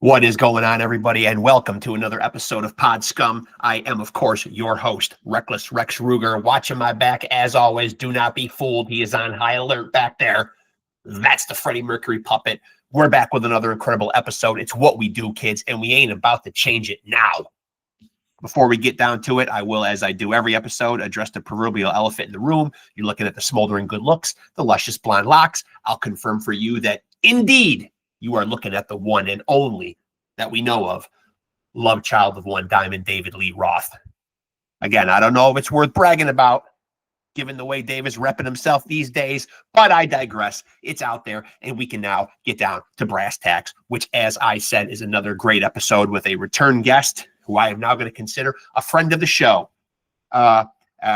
What is going on, everybody, and welcome to another episode of Pod Scum. I am, of course, your host, Reckless Rexx Ruger. Watching my back, as always. Do not be fooled. He is on high alert back there. That's the Freddie Mercury puppet. We're back with another incredible episode. It's what we do, kids, and we ain't about to change it now. Before we get down to it, I will, as I do every episode, address the proverbial elephant in the room. You're looking at the smoldering good looks, the luscious blonde locks. I'll confirm for you that, indeed, you are looking at the one and only that we know of, love child of one Diamond, David Lee Roth. Again, I don't know if it's worth bragging about, given the way Dave is repping himself these days, but I digress. It's out there, and we can now get down to brass tacks, which, as I said, is another great episode with a return guest who I am now going to consider a friend of the show. I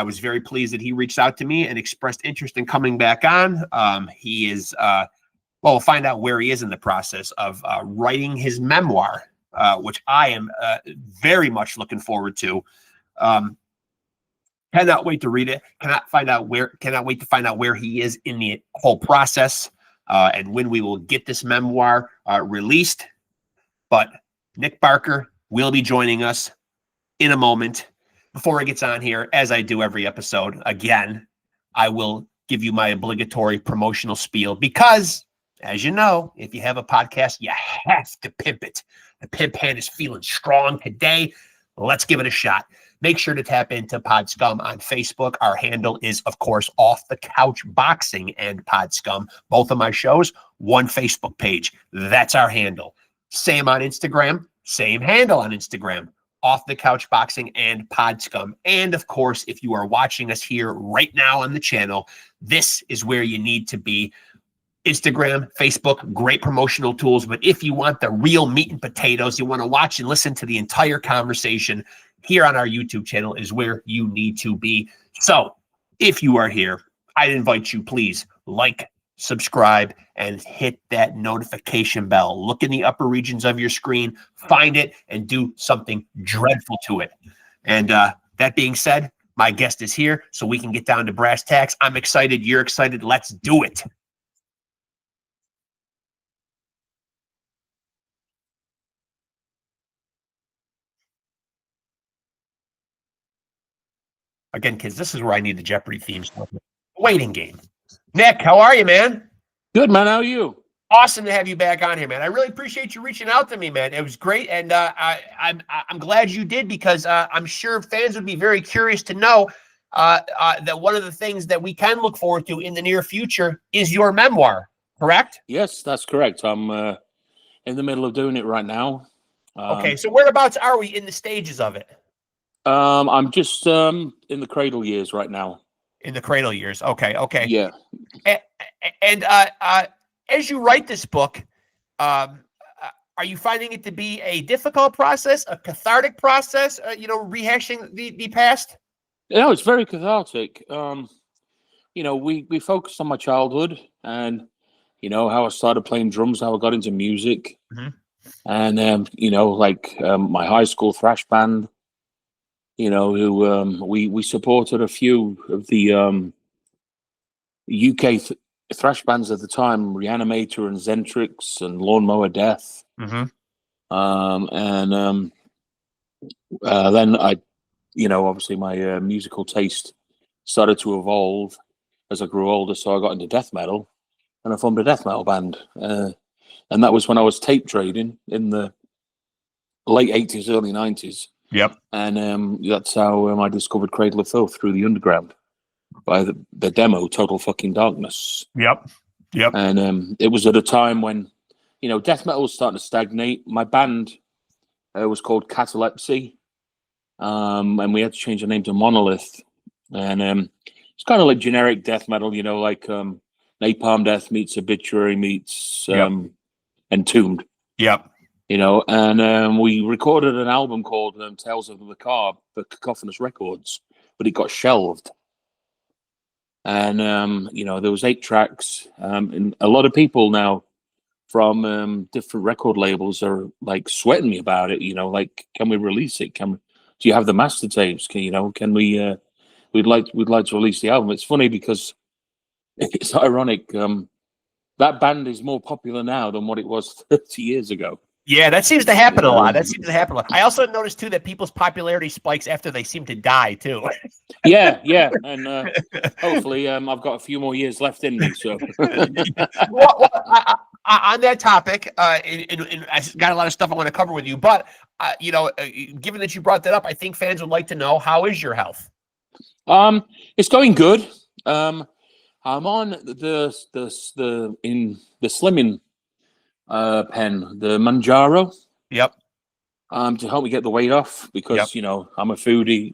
was very pleased that he reached out to me and expressed interest in coming back on. He is... Well, we'll find out where he is in the process of writing his memoir, which I am very much looking forward to. Cannot wait to read it. Cannot wait to find out where he is in the whole process and when we will get this memoir released. But Nick Barker will be joining us in a moment. Before he gets on here, as I do every episode, again, I will give you my obligatory promotional spiel because, as you know, if you have a podcast, you have to pimp it. The pimp hand is feeling strong today. Let's give it a shot. Make sure to tap into Pod Scum on Facebook. Our handle is, of course, Off the Couch Boxing and Pod Scum. Both of my shows, one Facebook page. That's our handle. Same on Instagram. Same handle on Instagram. Off the Couch Boxing and Pod Scum. And, of course, if you are watching us here right now on the channel, this is where you need to be. Instagram, Facebook, great promotional tools. But if you want the real meat and potatoes, you want to watch and listen to the entire conversation, here on our YouTube channel is where you need to be. So if you are here, I'd invite you, please like, subscribe, and hit that notification bell. Look in the upper regions of your screen, find it, and do something dreadful to it. And that being said, my guest is here, so we can get down to brass tacks. I'm excited. You're excited. Let's do it. Again, kids, this is where I need the Jeopardy themes. Waiting game. Nick, how are you, man? Good, man. How are you? Awesome to have you back on here, man. I really appreciate you reaching out to me, man. It was great, and I'm glad you did because I'm sure fans would be very curious to know that one of the things that we can look forward to in the near future is your memoir, correct? Yes, that's correct. I'm in the middle of doing it right now. Okay, so whereabouts are we in the stages of it? I'm just in the cradle years right now. In the cradle years. Okay. Yeah. And as you write this book, are you finding it to be a difficult process, a cathartic process, rehashing the past? No, it's very cathartic. We focused on my childhood and, how I started playing drums, how I got into music. Mm-hmm. And, my high school thrash band. Who we supported a few of the UK thrash bands at the time, Reanimator and Zentrix and Lawnmower Death. Mm-hmm. Then I, obviously my musical taste started to evolve as I grew older, so I got into death metal and I formed a death metal band. And that was when I was tape trading in the late 80s, early 90s. Yep. And that's how I discovered Cradle of Filth through the underground by the demo Total Fucking Darkness. Yep. And it was at a time when, death metal was starting to stagnate. My band was called Catalepsy. And we had to change the name to Monolith. And it's kind of like generic death metal, like Napalm Death meets Obituary meets Entombed. Yep. And we recorded an album called Tales of the Macabre for Cacophonous Records, but it got shelved. And, there was 8 tracks. And a lot of people now from different record labels are like sweating me about it, can we release it? Do you have the master tapes? Can we, we'd like to release the album. It's funny because it's ironic. That band is more popular now than what it was 30 years ago. Yeah, that seems to happen You a lot. know? That seems to happen a lot. I also noticed too that people's popularity spikes after they seem to die too. Yeah, yeah, and hopefully, I've got a few more years left in me. So, On that topic, and I got a lot of stuff I want to cover with you, but given that you brought that up, I think fans would like to know, how is your health? it's going good. I'm on in the slimming pen, the Manjaro. Yep. To help me get the weight off, because Yep. I'm a foodie.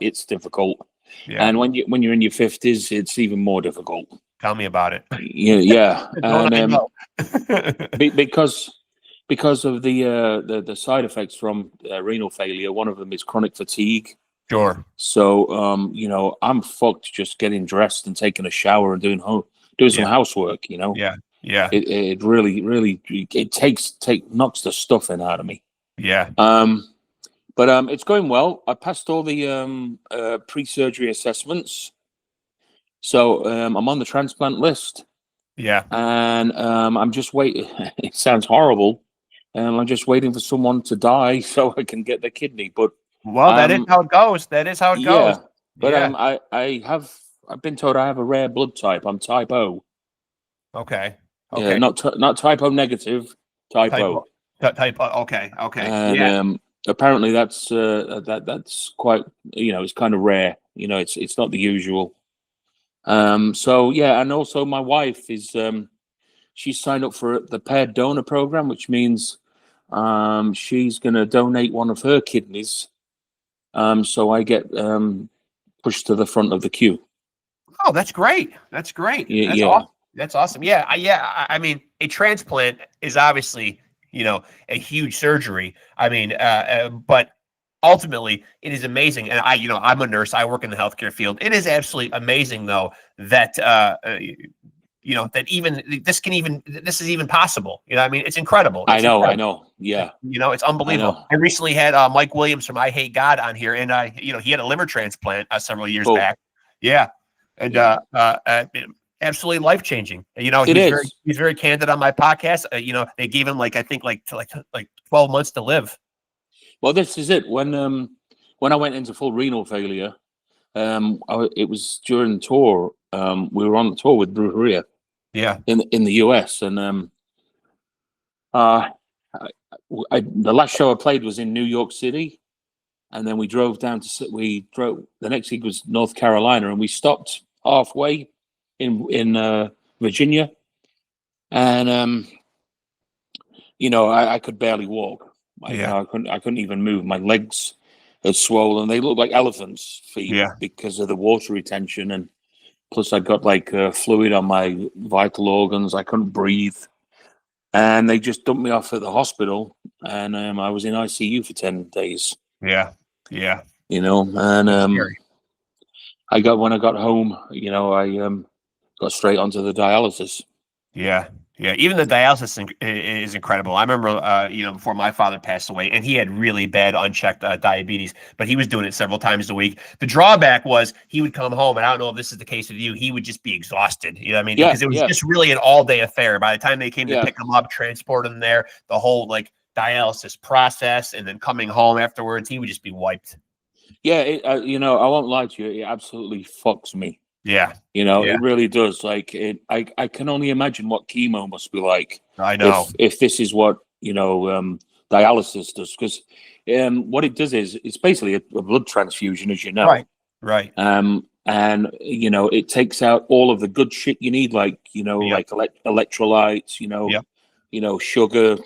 It's difficult, Yeah. and when you're in your 50s, it's even more difficult. Tell me about it. Yeah, Don't I and know? because of the side effects from renal failure, one of them is chronic fatigue. Sure. So I'm fucked just getting dressed and taking a shower and doing some housework. Yeah. Yeah. It really knocks the stuffing out of me. Yeah. But it's going well. I passed all the pre-surgery assessments, so I'm on the transplant list. Yeah. And I'm just waiting. It sounds horrible. I'm just waiting for someone to die so I can get the kidney. But Well, that is how it goes. That is how it goes. But Yeah. I've been told I have a rare blood type. I'm type O. Okay. Yeah, Okay. not type O negative. Type O. Type. Okay. Okay. And Yeah. apparently that's quite, it's kind of rare. It's not the usual. So yeah, and also my wife is she's signed up for the paired donor program, which means she's going to donate one of her kidneys, so I get pushed to the front of the queue. Oh, that's great. That's great. That's Yeah. awesome. That's awesome. Yeah. I mean, a transplant is obviously, a huge surgery. I mean, but ultimately it is amazing. And I'm a nurse. I work in the healthcare field. It is absolutely amazing though, that, that this is even possible. I mean, it's incredible. It's I incredible. know. Yeah. It's unbelievable. I recently had Mike Williams from I Hate God on here, and he had a liver transplant several years back. Yeah. And absolutely life changing. He's very candid on my podcast. They gave him I think 12 months to live. Well, this is it. When I went into full renal failure, it was during the tour. We were on the tour with BRUJERIA. Yeah. In the US, and the last show I played was in New York City, and then we drove down to the next gig was North Carolina, and we stopped halfway in Virginia, and I could barely walk. I couldn't even move. My legs had swollen. They looked like elephants' feet because of the water retention, and plus I got fluid on my vital organs. I couldn't breathe, and they just dumped me off at the hospital, and I was in ICU for 10 days. Yeah. And when I got home, I got straight onto the dialysis. Yeah. Even the dialysis is incredible. I remember, before my father passed away, and he had really bad unchecked diabetes, but he was doing it several times a week. The drawback was he would come home, and I don't know if this is the case with you, he would just be exhausted. You know what I mean? Yeah, because it was just really an all-day affair. By the time they came to pick him up, transport him there, the whole dialysis process, and then coming home afterwards, he would just be wiped. Yeah, I won't lie to you. It absolutely fucks me. Yeah. It really does. I can only imagine what chemo must be like. I know. If this is what, dialysis does, because what it does is it's basically a blood transfusion, as you know. Right. And, it takes out all of the good shit you need, like electrolytes, sugar,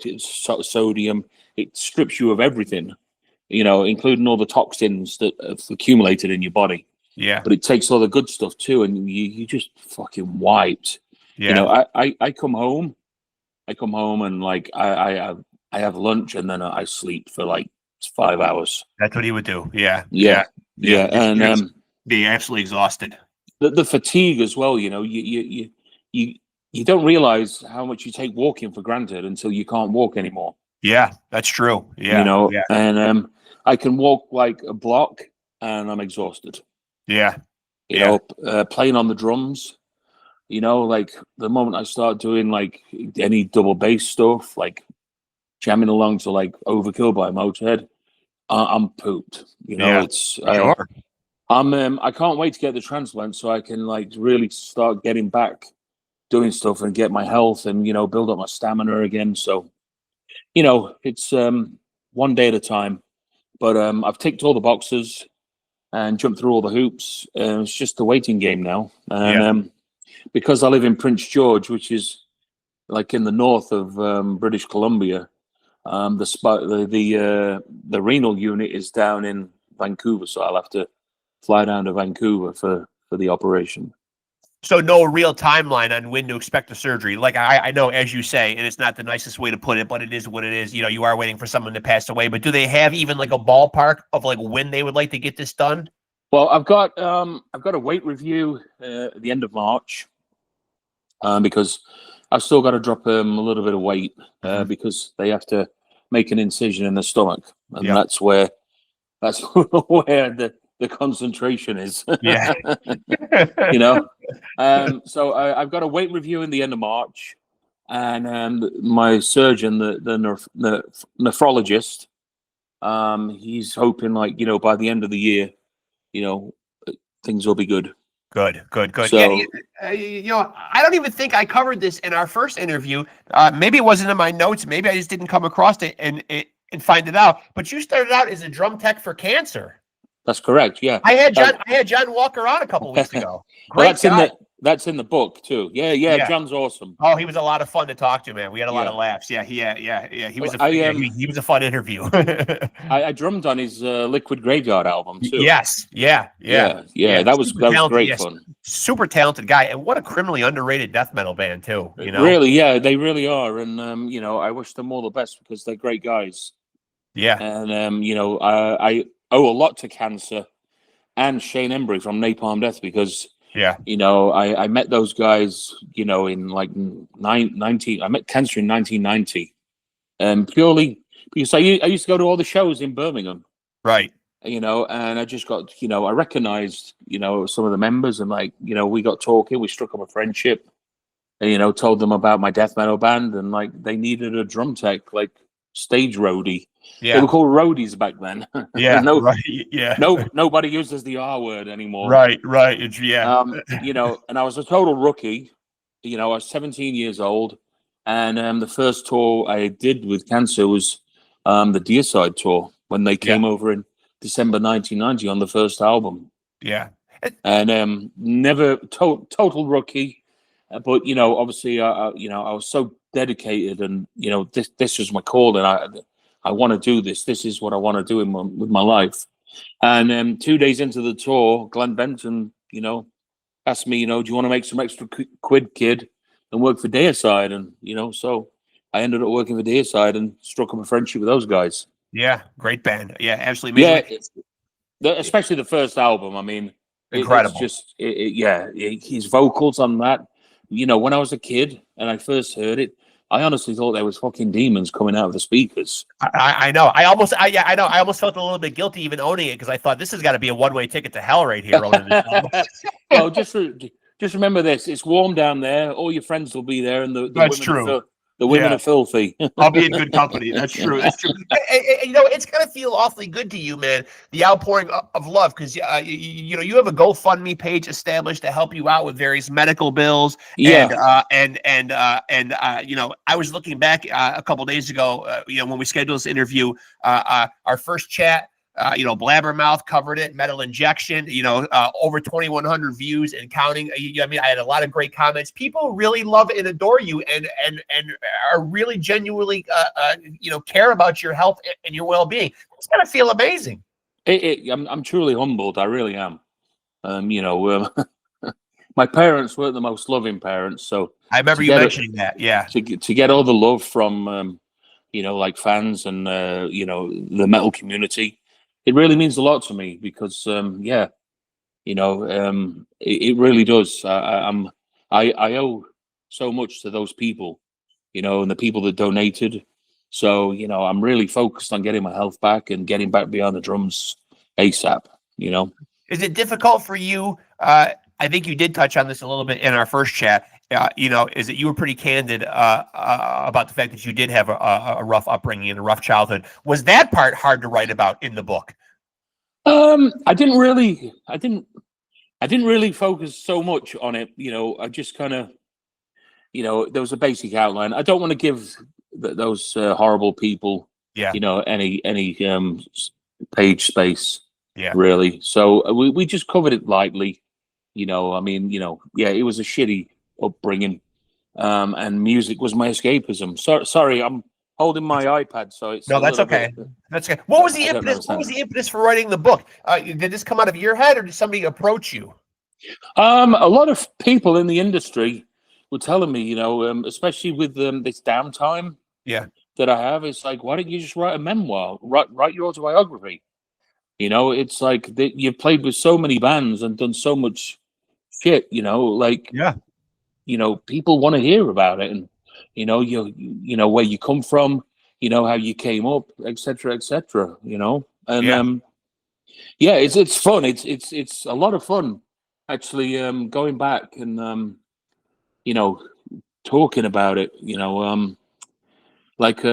sodium. It strips you of everything, including all the toxins that have accumulated in your body. Yeah. But it takes all the good stuff too, and you just fucking wiped. Yeah. I come home and I have lunch, and then I sleep for 5 hours. That's what he would do. Yeah. And be absolutely exhausted. The fatigue as well. You don't realize how much you take walking for granted until you can't walk anymore. Yeah, that's true. Yeah. And I can walk a block, and I'm exhausted. Yeah. Playing on the drums, the moment I start doing any double bass stuff, jamming along to like Overkill by Motorhead, I'm pooped. You know, Yeah, it's sure. I can't wait to get the transplant so I can like really start getting back doing stuff and get my health and, you know, build up my stamina again. So, you know, it's one day at a time. But I've ticked all the boxes and jumped through all the hoops. It's just a waiting game now. And Yeah. because I live in Prince George, which is like in the north of British Columbia, the renal unit is down in Vancouver, so I'll have to fly down to Vancouver for the operation. So no real timeline on when to expect the surgery. Like I know, as you say, and it's not the nicest way to put it, but it is what it is. You know, you are waiting for someone to pass away. But do they have even like a ballpark of like when they would like to get this done? Well, I've got a weight review at the end of March, because I've still got to drop a little bit of weight because they have to make an incision in the stomach, and that's where the concentration is. Yeah. You know, so I've got a weight review in the end of March, and my surgeon, the nephrologist, he's hoping like, you know, by the end of the year, you know, things will be good. Good. So, Yeah, you know, I don't even think I covered this in our first interview. Maybe it wasn't in my notes. Maybe I just didn't come across it and find it out. But you started out as a drum tech for cancer. that's correct. Yeah, I had John Walker on a couple weeks ago. well, Great guy. that's in the book too. Yeah. John's awesome. Oh, he was a lot of fun to talk to, man. We had a lot Yeah. of laughs. Yeah. He was Well, he was a fun interview. I drummed on his Liquid Graveyard album too. Yes. Yeah. That was great fun. Super talented guy, and what a criminally underrated death metal band too. You know, Really, yeah, they really are, and you know, I wish them all the best because they're great guys. Yeah. And you know, I owe a lot to Cancer and Shane Embry from Napalm Death because you know, I met those guys, you know, in like 19. I met Cancer in 1990, purely because I used to go to all the shows in Birmingham, Right. you know, and I just got, you know, I recognized, you know, some of the members, and like, you know, we got talking, we struck up a friendship, and, you know, told them about my death metal band, and like they needed a drum tech, like stage roadie. Yeah. They were called roadies back then. Yeah. Right. Yeah. Nobody uses the R word anymore. Right. You know, and I was a total rookie. You know, I was 17 years old, and the first tour I did with Cancer was the Deicide tour when they came over in December 1990 on the first album. Yeah. And never total rookie, but you know, obviously, you know, I was so dedicated, and you know, this was my call, and I want to do this. This is what I want to do with my life. And 2 days into the tour, Glenn Benton, you know, asked me, you know, do you want to make some extra quid, kid, and work for Deicide? And you know, so I ended up working for Deicide and struck up a friendship with those guys. Yeah, great band. Yeah, absolutely amazing. Yeah, especially the first album. I mean, incredible. It's just, his vocals on that. You know, when I was a kid and I first heard it, I honestly thought there was fucking demons coming out of the speakers. I know. I almost felt a little bit guilty even owning it because I thought this has got to be a one-way ticket to hell right here. Well, just remember this: it's warm down there. All your friends will be there, and that's true. The women are filthy. I'll be in good company. That's true. That's true. You know, it's gonna feel awfully good to you, man. The outpouring of love, because you know, you have a GoFundMe page established to help you out with various medical bills. Yeah. And you know, I was looking back a couple of days ago. You know, when we scheduled this interview, our first chat. You know, Blabbermouth covered it, Metal Injection, you know, over 2,100 views and counting. I mean, I had a lot of great comments. People really love and adore you and are really genuinely, you know, care about your health and your well-being. It's going to feel amazing. I'm truly humbled. I really am. You know, my parents weren't the most loving parents. So I remember you mentioning that. Yeah. To get all the love from, you know, like fans and, you know, the metal community. It really means a lot to me because, yeah, you know, it really does. I owe so much to those people, you know, and the people that donated. So, you know, I'm really focused on getting my health back and getting back beyond the drums ASAP, you know. Is it difficult for you? I think you did touch on this a little bit in our first chat. you know, is that you were pretty candid about the fact that you did have a rough upbringing and a rough childhood. Was that part hard to write about in the book? I didn't really focus so much on it. You know, I just kind of, you know, there was a basic outline. I don't want to give those horrible people, Yeah. you know, any page space, Yeah. really. So we just covered it lightly. You know, I mean, you know, yeah, it was a shitty upbringing, and music was my escapism. Sorry, I'm holding my iPad, so it's No, a that's little okay. bit. That's okay. What was the I don't impetus? What was understand. the impetus for writing the book? Did this come out of your head, or did somebody approach you? A lot of people in the industry were telling me, you know, especially with this downtime Yeah. that I have, it's like, why don't you just write a memoir, write your autobiography? You know, it's like you've played with so many bands and done so much shit. You know, like, Yeah. you know, people want to hear about it, and you know, you know where you come from, you know how you came up, etc., etc. You know, and Yeah. yeah, it's fun. It's a lot of fun actually. Going back and you know, talking about it. You know, like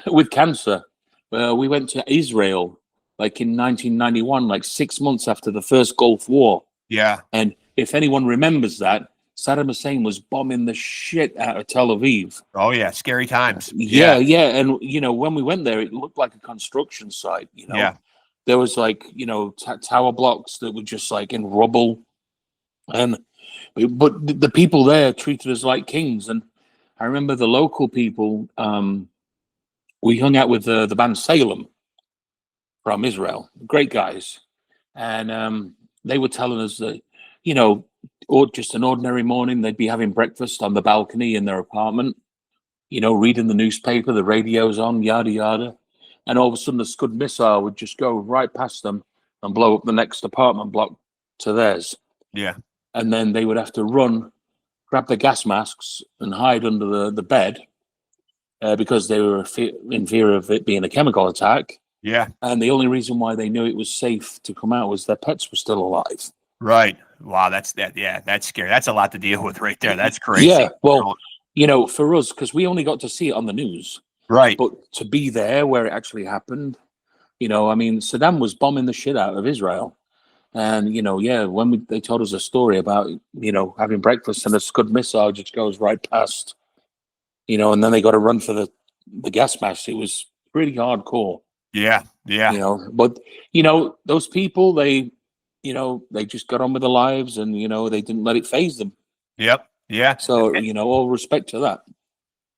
with cancer, we went to Israel like in 1991, like 6 months after the first Gulf War. Yeah. And if anyone remembers that, Saddam Hussein was bombing the shit out of Tel Aviv. Oh yeah. Scary times. Yeah, yeah. And, you know, when we went there, it looked like a construction site, you know. Yeah. There was like, you know, tower blocks that were just like in rubble. And, but the people there treated us like kings. And I remember the local people, we hung out with the band Salem from Israel, great guys. And they were telling us that, you know, or just an ordinary morning, they'd be having breakfast on the balcony in their apartment, you know, reading the newspaper, the radio's on, yada, yada. And all of a sudden, the Scud missile would just go right past them and blow up the next apartment block to theirs. Yeah. And then they would have to run, grab the gas masks and hide under the bed because they were in fear of it being a chemical attack. Yeah. And the only reason why they knew it was safe to come out was their pets were still alive. Right. Wow. That's that. Yeah. That's scary. That's a lot to deal with right there. That's crazy. Yeah. Well, you know, for us, because we only got to see it on the news. Right. But to be there where it actually happened, you know, I mean, Saddam was bombing the shit out of Israel. And, you know, yeah, when they told us a story about, you know, having breakfast and a Scud missile just goes right past, you know, and then they got to run for the gas mask. It was pretty hardcore. Yeah. Yeah. You know, but, you know, those people, they, you know, they just got on with their lives and, you know, they didn't let it phase them. Yep. Yeah. So, you know, all respect to that.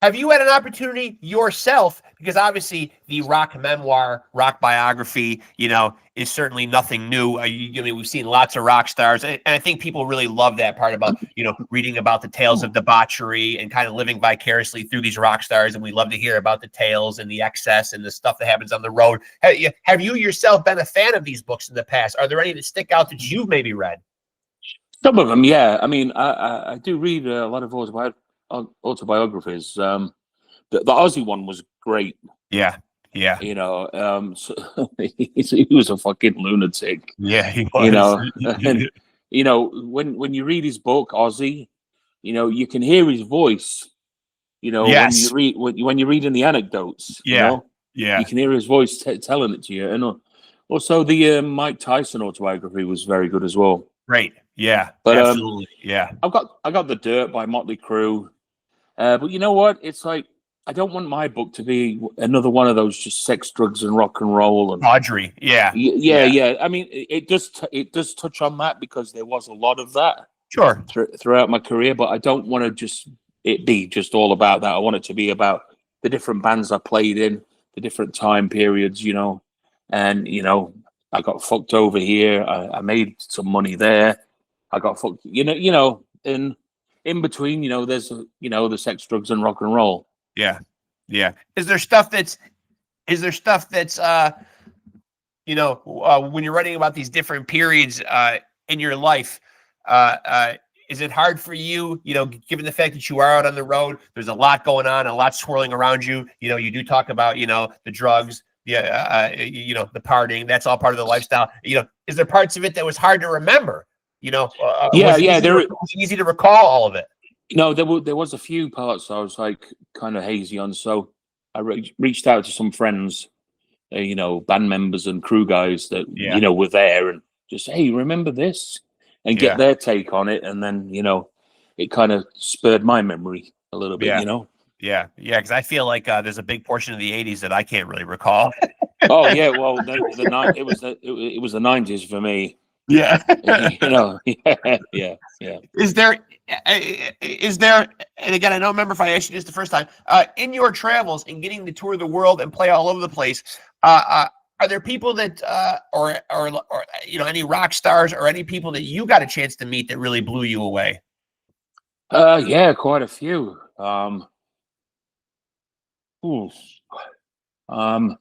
Have you had an opportunity yourself? Because obviously the rock memoir, rock biography, you know, is certainly nothing new. I mean, we've seen lots of rock stars, and I think people really love that part about, you know, reading about the tales of debauchery and kind of living vicariously through these rock stars. And we love to hear about the tales and the excess and the stuff that happens on the road. Have you yourself been a fan of these books in the past? Are there any that stick out that you've maybe read? Some of them, yeah. I mean, I do read a lot of autobiographies. The Aussie one was great. Yeah, yeah. You know, so he was a fucking lunatic. Yeah, he was. You know, and you know when you read his book, Aussie, you know you can hear his voice. You know, yes. when you're reading the anecdotes, yeah, you know, yeah, you can hear his voice telling it to you. And also the Mike Tyson autobiography was very good as well. Great. Yeah, but absolutely. Yeah, I got The Dirt by Motley Crue, but you know what? It's like I don't want my book to be another one of those just sex, drugs, and rock and roll and Audrey. Yeah, yeah. I mean, it does touch on that because there was a lot of that. Sure. Throughout my career, but I don't want to just it be just all about that. I want it to be about the different bands I played in, the different time periods, you know, and you know, I got fucked over here. I made some money there. I got fucked, you know, in between, you know, there's, you know, the sex, drugs, and rock and roll. Yeah, yeah. Is there stuff that's, you know, when you're writing about these different periods in your life, is it hard for you, you know, given the fact that you are out on the road, there's a lot going on, a lot swirling around you. You know, you do talk about, you know, the drugs, you know, the partying, that's all part of the lifestyle. You know, is there parts of it that was hard to remember? You know, was it easy to recall all of it? No, there was a few parts I was like kind of hazy on, so I reached out to some friends, you know, band members and crew guys that Yeah. you know were there, and just hey, remember this, and get Yeah. their take on it, and then you know, it kind of spurred my memory a little bit, Yeah. you know. Yeah. Yeah. Because I feel like there's a big portion of the '80s that I can't really recall. Oh yeah, well the night it was the '90s for me, Yeah. you know. Yeah. Is there, and again, I don't remember if I asked you this the first time, in your travels and getting to tour the world and play all over the place, are there people that, or, you know, any rock stars or any people that you got a chance to meet that really blew you away? Yeah, quite a few. Ooh, um,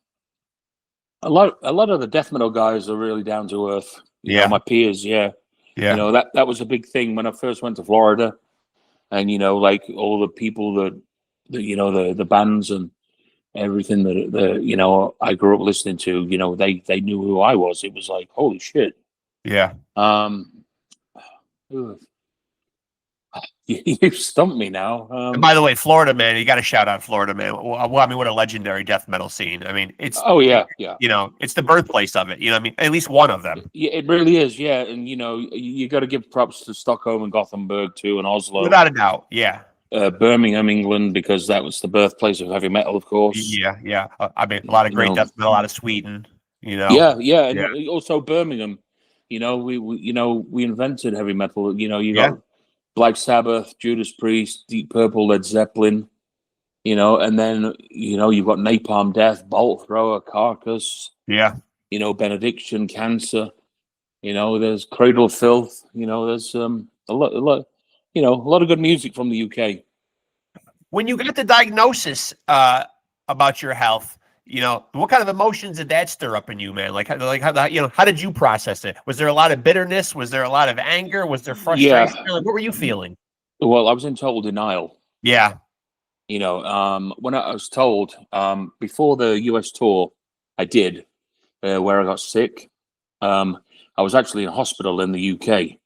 a lot of the death metal guys are really down to earth. You know, Yeah. my peers. Yeah, you Yeah. know that was a big thing when I first went to Florida, and you know, like all the people that you know the bands and everything that the you know I grew up listening to. You know, they knew who I was. It was like holy shit. Yeah. Um, you stumped me now. And by the way, Florida, man, you got to shout out Florida, man. Well, I mean, what a legendary death metal scene. I mean, it's, Oh yeah. you know, it's the birthplace of it. You know what I mean? At least one of them. Yeah, it really is. Yeah, and you know, you got to give props to Stockholm and Gothenburg too, and Oslo, Without a doubt. Yeah. Birmingham, England, because that was the birthplace of heavy metal, of course. Yeah. Yeah. I mean, a lot of You great know, death metal out of Sweden, you know? yeah, and Yeah. also Birmingham. You know, you know we invented heavy metal. You know, you Yeah. got Black Sabbath, Judas Priest, Deep Purple, Led Zeppelin. You know, and then you know you've got Napalm Death, Bolt Thrower, Carcass. Yeah. You know, Benediction, Cancer. You know, there's Cradle Filth. You know, there's a lot, you know, a lot of good music from the UK. When you got the diagnosis about your health, you know, what kind of emotions did that stir up in you, man? Like how, you know, how did you process it? Was there a lot of bitterness? Was there a lot of anger? Was there Yeah, frustration? Like, what were you feeling? well, I was in total denial. Yeah. You know, when I was told before the US tour, I did where I got sick. Um, I was actually in hospital in the UK,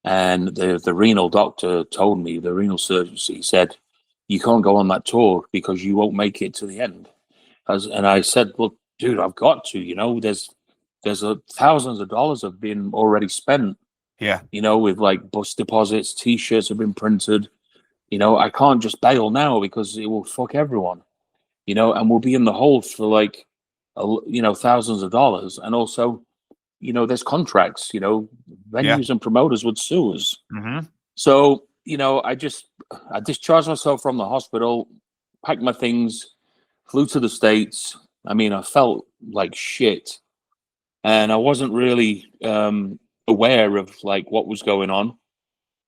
and the renal doctor told me, the renal surgeon, he said, "You can't go on that tour because you won't make it to the end." And I said, "Well, dude, I've got to. You know, there's thousands of dollars have been already spent. Yeah. You know, with like bus deposits, T-shirts have been printed. You know, I can't just bail now because it will fuck everyone. You know, and we'll be in the hole for like, you know, thousands of dollars, and also, you know, there's contracts. You know, Yeah. venues and promoters would sue us. Mm-hmm. So, you know, I discharged myself from the hospital, packed my things, flew to the States. I mean, I felt like shit, and I wasn't really aware of like what was going on,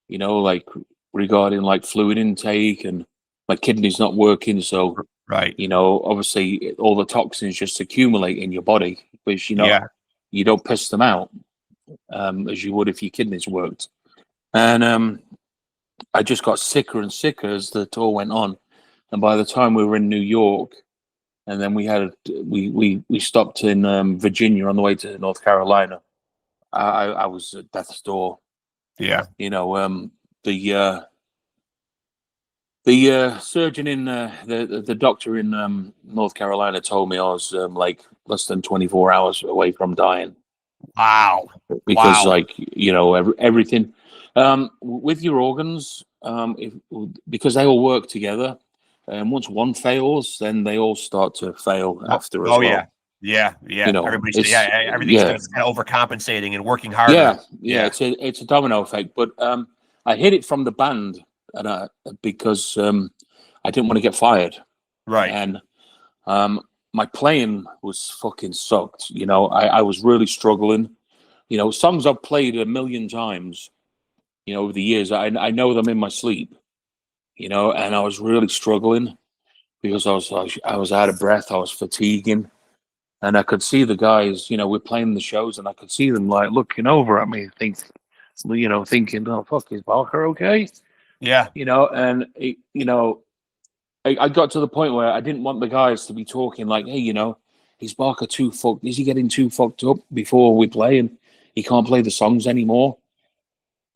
you know, like regarding like fluid intake, and my kidneys not working. So, Right. you know, obviously all the toxins just accumulate in your body, because Yeah. you don't piss them out as you would if your kidneys worked. And I just got sicker and sicker as the tour went on. And by the time we were in New York, and then we stopped in Virginia on the way to North Carolina, I was at death's door. Yeah. You know, the surgeon in the doctor in North Carolina told me I was like less than 24 hours away from dying, Wow. because Wow. like you know everything with your organs, because they all work together, and once one fails, then they all start to fail after as Oh well. yeah. Yeah. You Yeah. know, Everybody's, it's yeah. Everything yeah, starts kind of overcompensating and working harder. yeah. Yeah. It's a domino effect. But I hid it from the band, and because I didn't want to get fired, Right. and my playing was fucking sucked. You know, I was really struggling. You know, songs I've played a million times, you know, over the years. I know them in my sleep, you know, and I was really struggling because I was out of breath, I was fatiguing, and I could see the guys, you know, we're playing the shows, and I could see them like looking over at me, thinking, oh fuck, is Barker okay? Yeah. You know, and you know, I got to the point where I didn't want the guys to be talking like, hey, you know, is Barker too fucked? Is he getting too fucked up before we play and he can't play the songs anymore?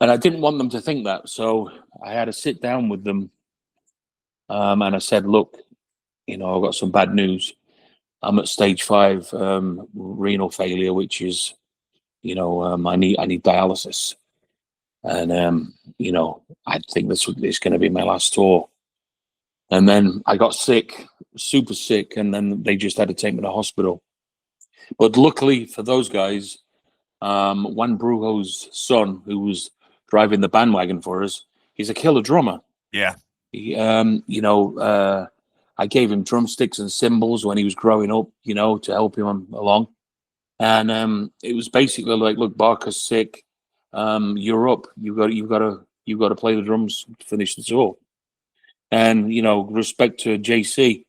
And I didn't want them to think that. So I had to sit down with them. And I said, look, I've got some bad news. I'm at stage 5 renal failure, which is, I need dialysis. And, I think this is going to be my last tour. And then I got sick, super sick, and then they just had to take me to hospital. But luckily for those guys, Juan Brujo's son, who was driving the bandwagon for us, he's a killer drummer. Yeah. He, I gave him drumsticks and cymbals when he was growing up, to help him along. And it was basically like, look, Barker's sick. You're up. You've got to play the drums to finish the tour. And respect to JC,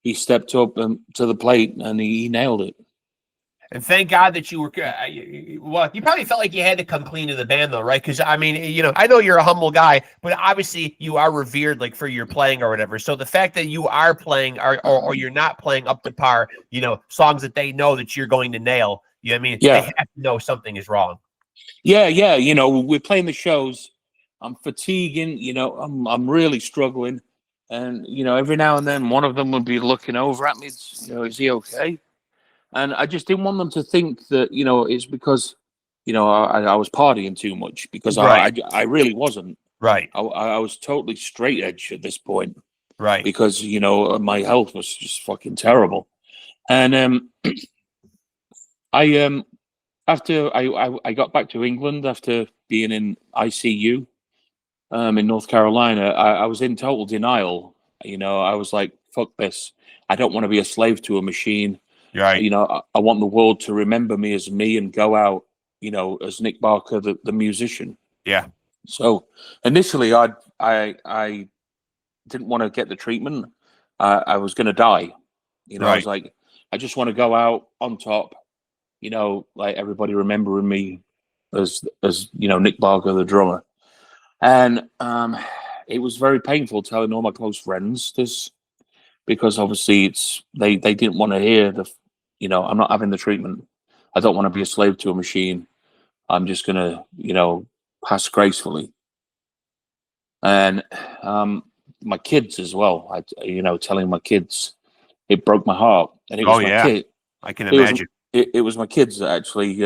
he stepped up to the plate and he nailed it. And thank God that you were, well, you probably felt like you had to come clean to the band though, right? Because I mean, I know you're a humble guy, but obviously you are revered like for your playing or whatever. So the fact that you are playing or you're not playing up to par, songs that they know that you're going to nail, I mean? Yeah. They have to know something is wrong. Yeah. We're playing the shows. I'm fatiguing, I'm really struggling. And, every now and then one of them would be looking over at me, is he okay? And I just didn't want them to think that, it's because, I was partying too much, because Right. I really wasn't. Right. I was totally straight edge at this point. Right. Because, my health was just fucking terrible. And after I got back to England after being in ICU in North Carolina, I was in total denial. I was like, fuck this. I don't want to be a slave to a machine. Right. I want the world to remember me as me and go out, as Nick Barker, the musician. Yeah. So initially, I didn't want to get the treatment. I was going to die. I was like, I just want to go out on top. Like everybody remembering me as Nick Barker, the drummer. And it was very painful telling all my close friends this, because obviously they didn't want to hear I'm not having the treatment. I don't want to be a slave to a machine. I'm just gonna, pass gracefully. And my kids as well. Telling my kids, it broke my heart. And it was my kid. I can imagine. It was my kids that actually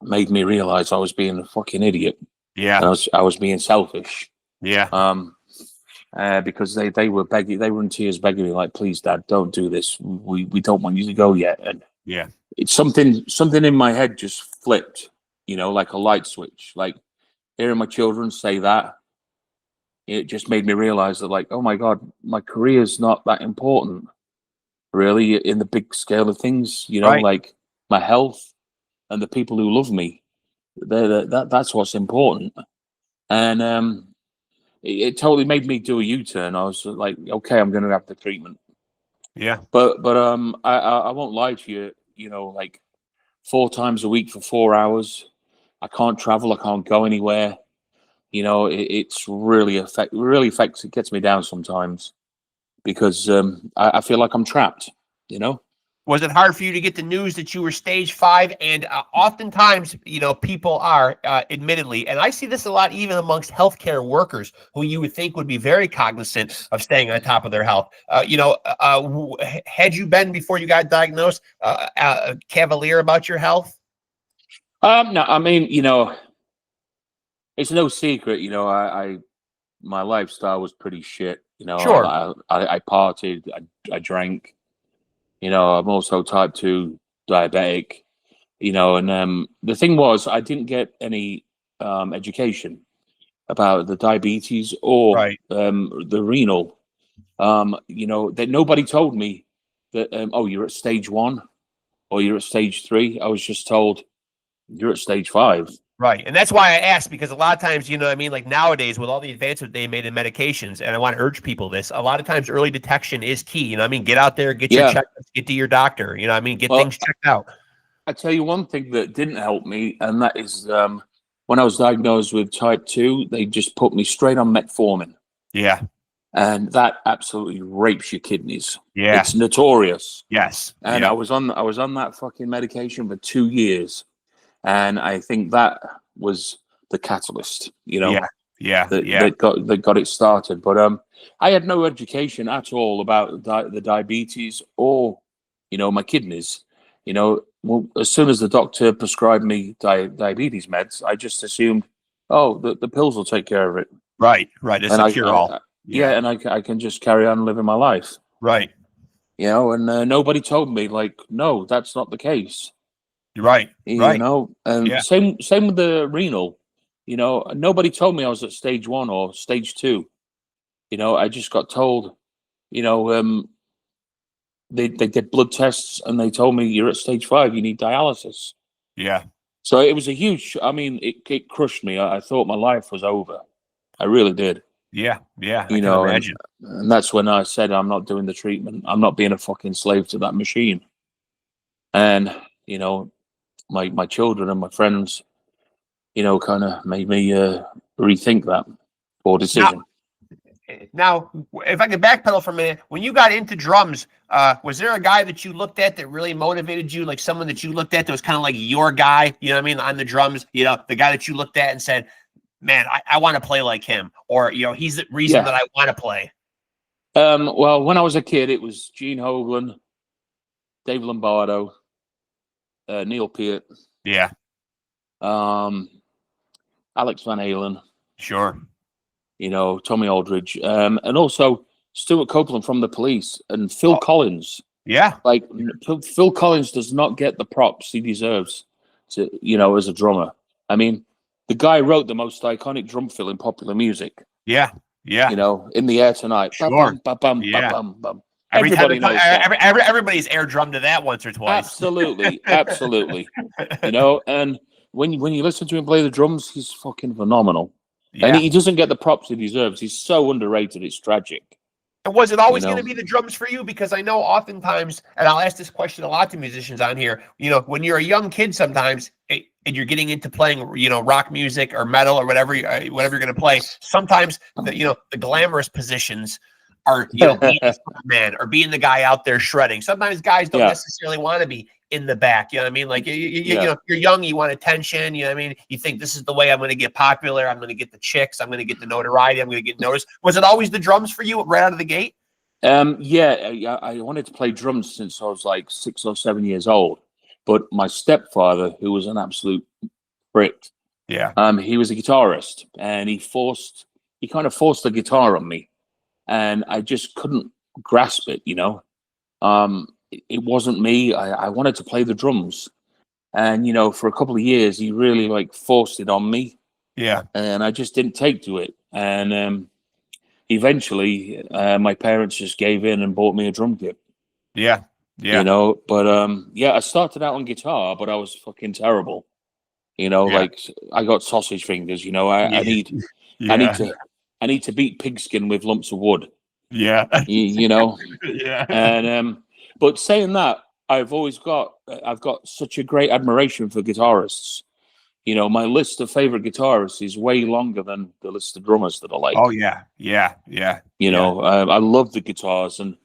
made me realize I was being a fucking idiot. Yeah. And I was being selfish. Yeah. Because they were begging, they were in tears begging me, like, please, Dad, don't do this. We don't want you to go yet. And yeah, it's something in my head just flipped, like a light switch. Like hearing my children say that, it just made me realize that, like, oh my God, my career is not that important, really, in the big scale of things. Like my health and the people who love me. That's what's important. And it totally made me do a U-turn. I was like, okay, I'm going to have the treatment. Yeah. But I won't lie to you. Like 4 times a week for 4 hours. I can't travel. I can't go anywhere. It's really affects. It gets me down sometimes, because I feel like I'm trapped. Was it hard for you to get the news that you were stage 5? And oftentimes, people are, admittedly, and I see this a lot even amongst healthcare workers who you would think would be very cognizant of staying on top of their health. Had you been, before you got diagnosed, cavalier about your health? No, I mean, it's no secret. My lifestyle was pretty shit. Sure. I partied, I drank. I'm also type 2 diabetic, and the thing was, I didn't get any education about the diabetes or the renal. That nobody told me that, oh, you're at stage 1 or you're at stage 3. I was just told you're at stage 5. Right. And that's why I asked, because a lot of times, like nowadays with all the advancements they made in medications, and I want to urge people this, a lot of times early detection is key. Get out there, get your checkups, get to your doctor, get things checked out. I tell you one thing that didn't help me, and that is when I was diagnosed with type 2, they just put me straight on metformin. Yeah. And that absolutely rapes your kidneys. Yeah. It's notorious. Yes. And I was on that fucking medication for 2 years. And I think that was the catalyst, you know, Yeah. that got it started. But I had no education at all about the diabetes or, you know, my kidneys. You know, well, as soon as the doctor prescribed me diabetes meds, I just assumed, oh, the pills will take care of it. Right. It's And a cure-all. yeah, and I can just carry on living my life. Right. You know, and nobody told me, like, no, that's not the case. Right. You know, and Yeah. same with the renal. You know, nobody told me I was at stage 1 or stage 2. You know, I just got told, you know, they did blood tests and they told me you're at stage 5, you need dialysis. Yeah. So it was a huge, I mean, it crushed me. I thought my life was over. I really did. Yeah. I You can know, imagine. and that's when I said, I'm not doing the treatment. I'm not being a fucking slave to that machine. And, you know, my children and my friends, you know, kind of made me rethink that poor decision. Now, if I could backpedal for a minute, when you got into drums, was there a guy that you looked at that really motivated you? Like someone that you looked at that was kind of like your guy, you know what I mean, on the drums, you know, the guy that you looked at and said, man, I want to play like him, or, you know, he's the reason that I want to play. Well, when I was a kid, it was Gene Hoglan, Dave Lombardo, Neil Peart. Yeah. Alex Van Halen. Sure. You know, Tommy Aldridge, and also Stuart Copeland from The Police and Phil Collins. Yeah. Like Phil Collins does not get the props he deserves to, you know, as a drummer. I mean, the guy wrote the most iconic drum fill in popular music. Yeah. You know, In the Air Tonight. Sure. Ba-bum, Yeah. ba-bum. Everybody knows that. Everybody's air drummed to that once or twice. Absolutely. You know, and when you listen to him play the drums, he's fucking phenomenal. Yeah. And he doesn't get the props he deserves. He's so underrated. It's tragic. And was it always You know? going to be the drums for you? Because I know oftentimes, and I'll ask this question a lot to musicians on here, you know, when you're a young kid sometimes and you're getting into playing, you know, rock music or metal or whatever you're going to play, sometimes, the glamorous positions are, you know, being the man or being the guy out there shredding. Sometimes guys don't necessarily want to be in the back. You know what I mean? Like, you know, you're young, you want attention. You know what I mean? You think this is the way I'm going to get popular. I'm going to get the chicks. I'm going to get the notoriety. I'm going to get noticed. Was it always the drums for you right out of the gate? Yeah, I wanted to play drums since I was like 6 or 7 years old. But my stepfather, who was an absolute prick, he was a guitarist, and he kind of forced the guitar on me, and I just couldn't grasp it. You know, it wasn't me. I wanted to play the drums, and you know, for a couple of years, he really like forced it on me. Yeah, and I just didn't take to it, and eventually, my parents just gave in and bought me a drum kit. Yeah. You know, but I started out on guitar, but I was fucking terrible. You know, like I got sausage fingers. You know, I need to beat pigskin with lumps of wood. Yeah, you know. Yeah. And but saying that, I've got such a great admiration for guitarists. You know, my list of favorite guitarists is way longer than the list of drummers that I like. Oh yeah. You know, I love the guitars, and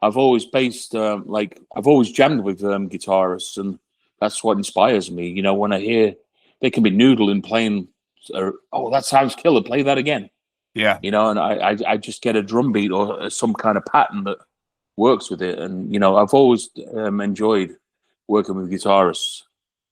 I've always I've always jammed with guitarists, and that's what inspires me. You know, when I hear they can be noodling playing, oh, that sounds killer, play that again. Yeah. You know, and I just get a drum beat or some kind of pattern that works with it. And, you know, I've always enjoyed working with guitarists.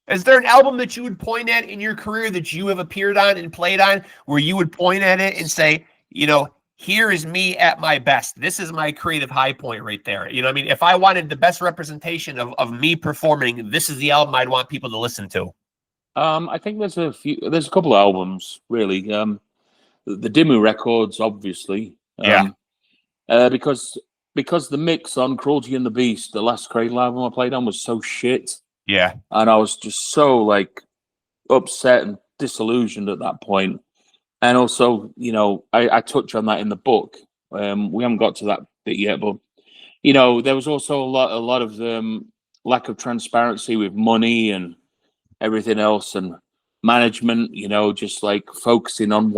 Is there an album that you would point at in your career that you have appeared on and played on where you would point at it and say, you know, here is me at my best. This is my creative high point right there. You know what I mean? If I wanted the best representation of me performing, this is the album I'd want people to listen to. I think there's a couple of albums, really. The DIMMU records, obviously. Because the mix on Cruelty and the Beast, the last Cradle album I played on, was so shit. Yeah. And I was just so like upset and disillusioned at that point. And also, you know, I touch on that in the book. We haven't got to that bit yet, but you know, there was also a lot of lack of transparency with money and everything else, and management. You know, just like focusing on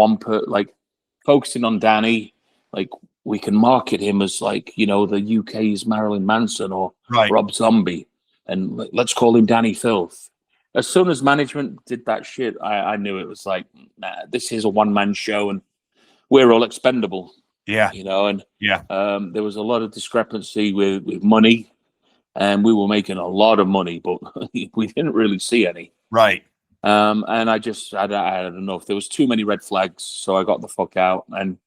focusing on Danny. Like, we can market him as like, you know, the UK's Marilyn Manson or Rob Zombie, and let's call him Danny Filth. as soon as management did that shit, I knew it was like, nah, this is a one-man show and we're all expendable, Yeah. you know. And Yeah. there was a lot of discrepancy with money, and we were making a lot of money, but we didn't really see any. Right. And I had enough. There was too many red flags, so I got the fuck out. And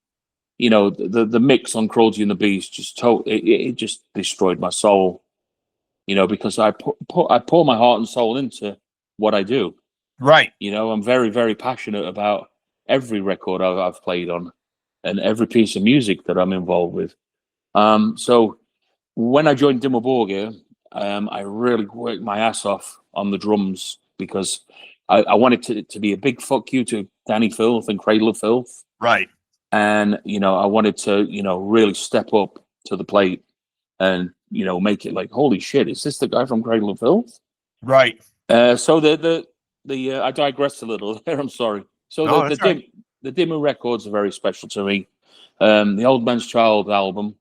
you know, the mix on Cruelty and the Beast just it just destroyed my soul. You know, because I pour my heart and soul into what I do. Right. You know, I'm very, very passionate about every record I've played on and every piece of music that I'm involved with. So when I joined DIMMU BORGIR, I really worked my ass off on the drums because I wanted it to be a big fuck you to Danny Filth and Cradle of Filth. Right. And, you know, I wanted to, you know, really step up to the plate and, you know, make it like, holy shit, is this the guy from Cradle of Filth? Right. So I digressed a little there. I'm sorry. So No, that's right. the DIMMU records are very special to me. The Old Man's Child album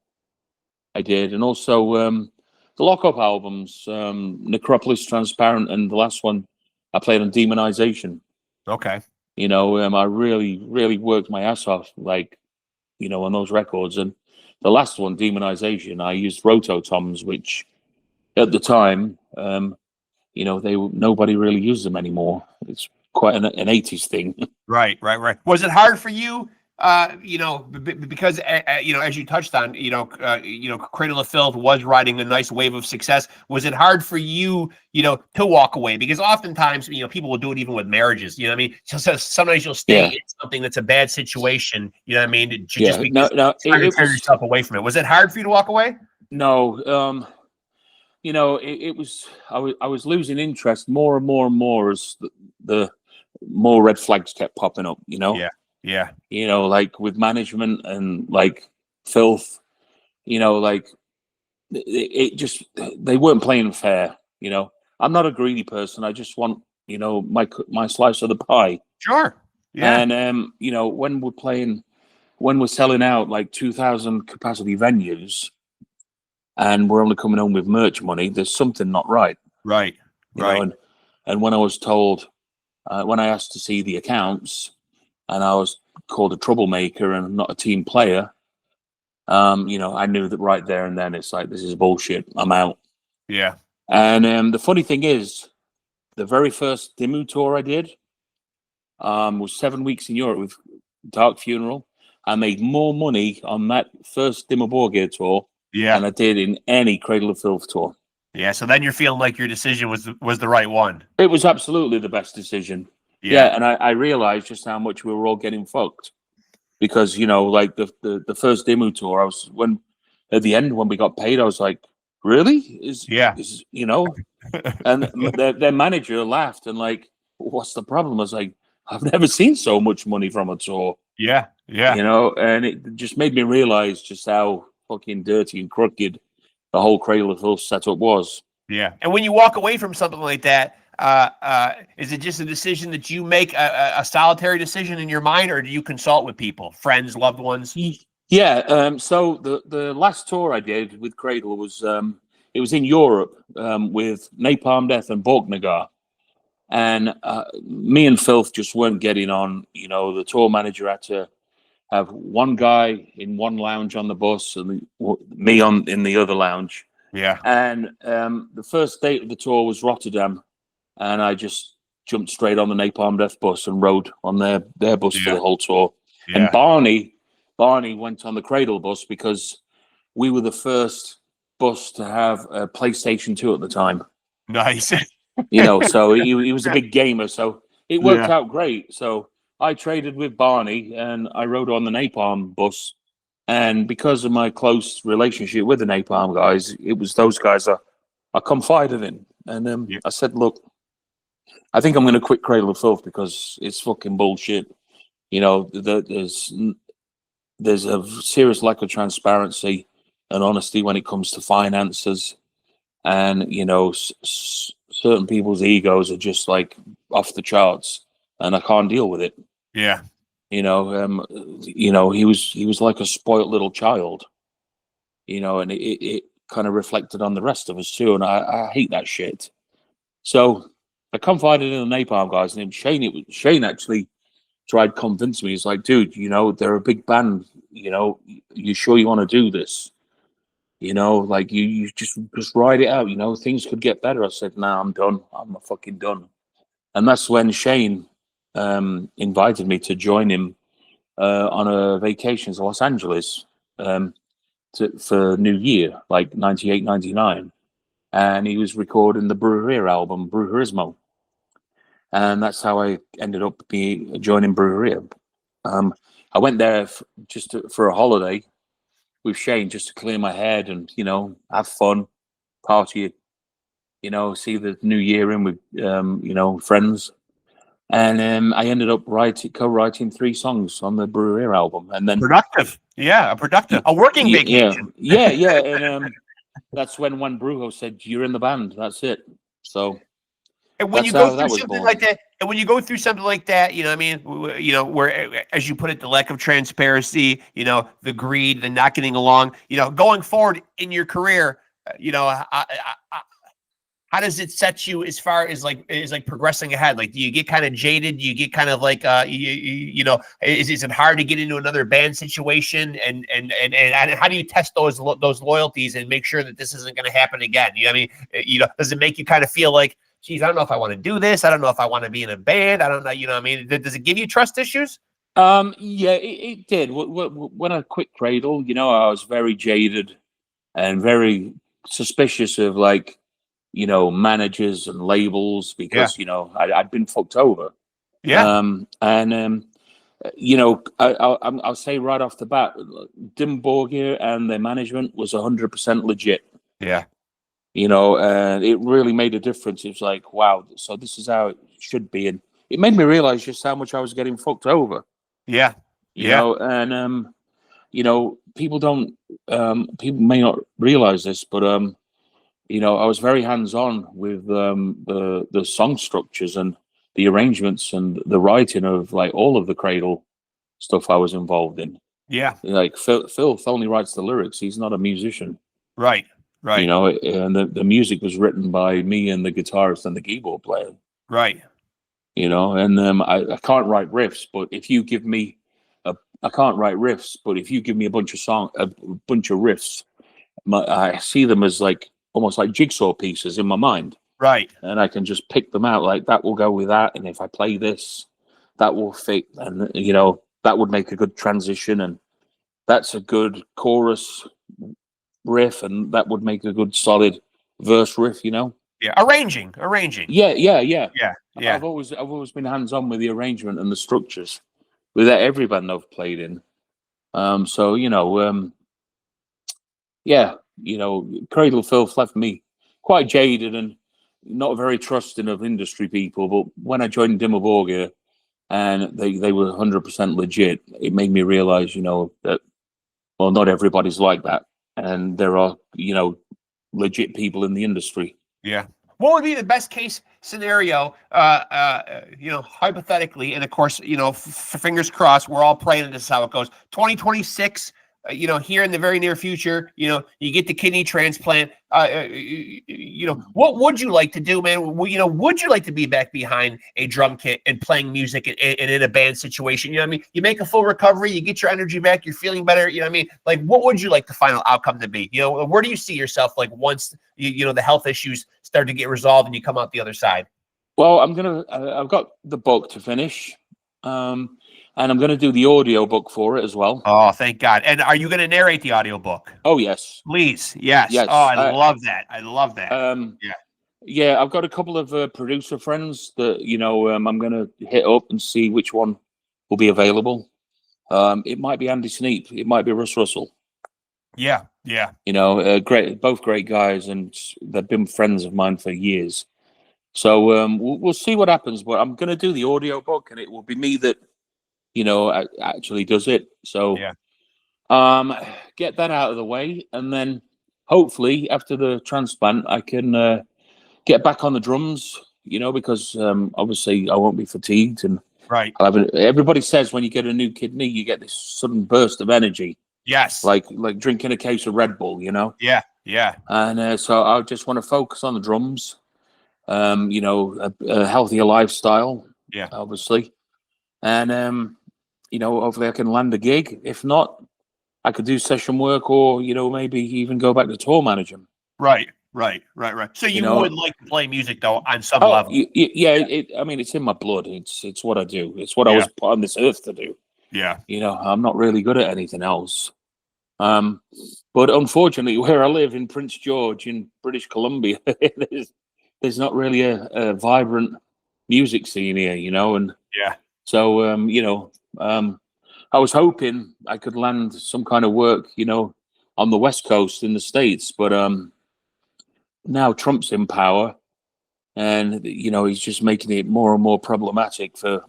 I did, and also the Lockup albums, Necropolis, Transparent, and the last one I played on Demonization. Okay. You know, I really, really worked my ass off, like, you know, on those records. And the last one, Demonization, I used rototoms, which at the time, you know, nobody really used them anymore. It's quite an 80s thing. Right. Right. Right. Was it hard for you? You know, because you know, as you touched on, you know, Cradle of Filth was riding a nice wave of success. Was it hard for you, you know, to walk away? Because oftentimes, you know, people will do it even with marriages. You know what I mean? So sometimes you'll stay in something that's a bad situation. You know what I mean? Just because trying to tear yourself away from it. Was it hard for you to walk away? No. You know, it was. I was losing interest more and more and more as the more red flags kept popping up. You know. Yeah. Yeah. You know, like with management and like Filth, you know, like it just, they weren't playing fair. You know, I'm not a greedy person. I just want, you know, my slice of the pie. Sure. Yeah. And, you know, when we're selling out like 2,000 capacity venues and we're only coming home with merch money, there's something not right. Right. You know, and when I was told, when I asked to see the accounts, and I was called a troublemaker and not a team player, you know, I knew that right there and then. It's like, this is bullshit. I'm out. Yeah. And the funny thing is, the very first DIMMU tour I did was 7 weeks in Europe with Dark Funeral. I made more money on that first DIMMU BORGIR tour than I did in any Cradle of Filth tour. Yeah. So then you're feeling like your decision was the right one. It was absolutely the best decision. Yeah, and I realized just how much we were all getting fucked, because, you know, like the first DIMMU tour, at the end when we got paid, I was like, really? Is you know? And their manager laughed and like, what's the problem? I was like, I've never seen so much money from a tour. Yeah, yeah. You know, and it just made me realize just how fucking dirty and crooked the whole Cradle of Filth setup was. Yeah, and when you walk away from something like that, is it just a decision that you make, a solitary decision in your mind, or do you consult with people, friends, loved ones? Yeah. So the last tour I did with Cradle was it was in Europe with Napalm Death and Borgir, and me and Filth just weren't getting on. You know, the tour manager had to have one guy in one lounge on the bus and me in the other lounge. Yeah. And the first date of the tour was Rotterdam. And I just jumped straight on the Napalm Death bus and rode on their bus for the whole tour. Yeah. And Barney went on the Cradle bus because we were the first bus to have a PlayStation 2 at the time. Nice. You know, so he was a big gamer. So it worked out great. So I traded with Barney and I rode on the Napalm bus. And because of my close relationship with the Napalm guys, it was those guys I confided in. And I said, look, I think I'm going to quit Cradle of Filth because it's fucking bullshit. You know, there's a serious lack of transparency and honesty when it comes to finances. And, you know, certain people's egos are just like off the charts and I can't deal with it. Yeah. You know, he was like a spoiled little child, you know, and it kind of reflected on the rest of us too. And I hate that shit. So I confided in the Napalm guys, and Shane actually tried to convince me. He's like, dude, you know, they're a big band. You know, you sure you want to do this? You know, like you just ride it out. You know, things could get better. I said, nah, I'm done. I'm fucking done. And that's when Shane invited me to join him on a vacation to Los Angeles for New Year, like 98, 99. And he was recording the BRUJERIA album, BRUJERISMO. And that's how I ended up joining BRUJERIA. I went there for a holiday with Shane, just to clear my head and, you know, have fun, party, you know, see the new year in with, you know, friends. And I ended up co-writing 3 songs on the BRUJERIA album. And then Productive. Yeah, a working vacation. Yeah. And that's when Brujo said, "You're in the band." That's it. So and when you go through something like that, and when you go through something like that, you know, I mean, you know, where, as you put it, the lack of transparency, you know, the greed, the not getting along, you know, going forward in your career, you know, how does it set you as far as like progressing ahead? Like, do you get kind of jaded? Do you get kind of like, you know, is it hard to get into another band situation? And how do you test those loyalties and make sure that this isn't going to happen again? You know what I mean? You know, does it make you kind of feel like, geez, I don't know if I want to do this. I don't know if I want to be in a band. I don't know. You know what I mean? Does it give you trust issues? Yeah, it did. When I quit Cradle, you know, I was very jaded and very suspicious of, like, you know, managers and labels because, you know, I'd been fucked over. Yeah. You know, I'll say right off the bat, DIMMU BORGIR and their management was 100% legit. Yeah. You know, and it really made a difference. It was like, wow, so this is how it should be. And it made me realize just how much I was getting fucked over. Yeah. You know, and, you know, people may not realize this, but, you know, I was very hands-on with the song structures and the arrangements and the writing of, like, all of the Cradle stuff I was involved in. Yeah. Like, FILTH only writes the lyrics. He's not a musician. Right. You know, and the music was written by me and the guitarist and the keyboard player. Right. You know, and I can't write riffs, but if you give me I can't write riffs, but if you give me a bunch of riffs, I see them as like almost like jigsaw pieces in my mind. Right. And I can just pick them out, like that will go with that, and if I play this, that will fit, and, you know, that would make a good transition, and that's a good chorus riff, and that would make a good solid verse riff, you know. Yeah, arranging. Yeah. I've always been hands-on with the arrangement and the structures with every band I've played in. So, you know, yeah, you know, Cradle Filth left me quite jaded and not very trusting of industry people, but when I joined DIMMU BORGIR and they were 100% legit, it made me realize, you know, that, well, not everybody's like that. And there are, you know, legit people in the industry. Yeah. What would be the best case scenario, you know, hypothetically, and of course, you know, fingers crossed, we're all praying this is how it goes. 2026, you know, here in the very near future, you know, you get the kidney transplant. You know, what would you like to do, man? You know, would you like to be back behind a drum kit and playing music and in a band situation? You know what I mean? You make a full recovery, you get your energy back, you're feeling better. You know what I mean? Like, what would you like the final outcome to be? You know, where do you see yourself, like, once you know the health issues start to get resolved and you come out the other side? Well, I've got the book to finish. And I'm going to do the audio book for it as well. Oh, thank God. And are you going to narrate the audio book? Oh, yes. Please. Yes. Yes. Oh, I love that. I love that. Yeah, I've got a couple of producer friends that, you know, I'm going to hit up and see which one will be available. It might be Andy Sneap. It might be Russ Russell. Yeah. You know, both great guys, and they've been friends of mine for years. So we'll see what happens, but I'm going to do the audio book, and it will be me that, you know, actually does it. So get that out of the way, and then hopefully after the transplant I can get back on the drums, you know, because obviously I won't be fatigued, and everybody says when you get a new kidney you get this sudden burst of energy. Yes. Like drinking a case of Red Bull, you know. Yeah. And so I just want to focus on the drums, you know, a healthier lifestyle, Yeah. obviously. And, you know, hopefully I can land a gig. If not, I could do session work or, you know, maybe even go back to tour management. Right. So You you know, would like to play music though on some oh, level. yeah, I mean, it's in my blood. It's what I do. It's what I Yeah. was put on this earth to do. Yeah. You know, I'm not really good at anything else. But unfortunately, where I live in Prince George in British Columbia, there's not really a vibrant music scene here, you know. And Yeah. so, you know, I was hoping I could land some kind of work, you know, on the West Coast in the States. But now Trump's in power, and you know, he's just making it more and more problematic for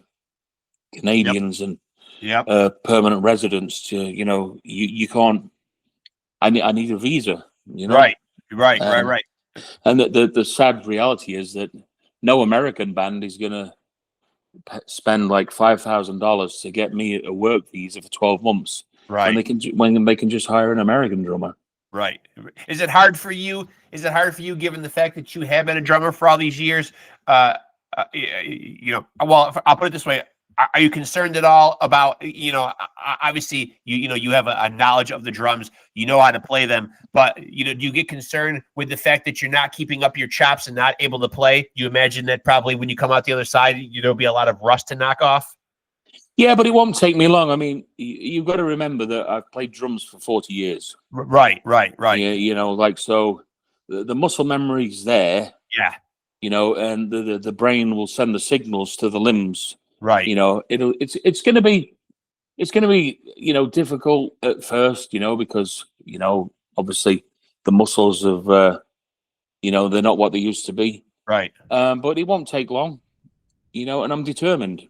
Canadians and Yep. permanent residents to, you know, you can't. I need a visa, you know. Right. And the sad reality is that no American band is gonna spend like $5,000 to get me a work visa for 12 months Right. when they can just hire an American drummer. Right. Is it hard for you? Is it hard for you, given the fact that you have been a drummer for all these years? You know, well, I'll put it this way: are you concerned at all about, you know, obviously you know you have a knowledge of the drums, you know how to play them, but you know, do you get concerned with the fact that you're not keeping up your chops and not able to play? You imagine that probably when you come out the other side, there'll be a lot of rust to knock off. Yeah, but it won't take me long. I mean, you've got to remember that I've played drums for 40 years. Right. Yeah, you know, like, so the muscle memory's there. Yeah. You know, and the brain will send the signals to the limbs. Right. You know, it's gonna be you know, difficult at first. You know, because, you know, obviously the muscles of you know, they're not what they used to be. Right. But it won't take long. You know, and I'm determined.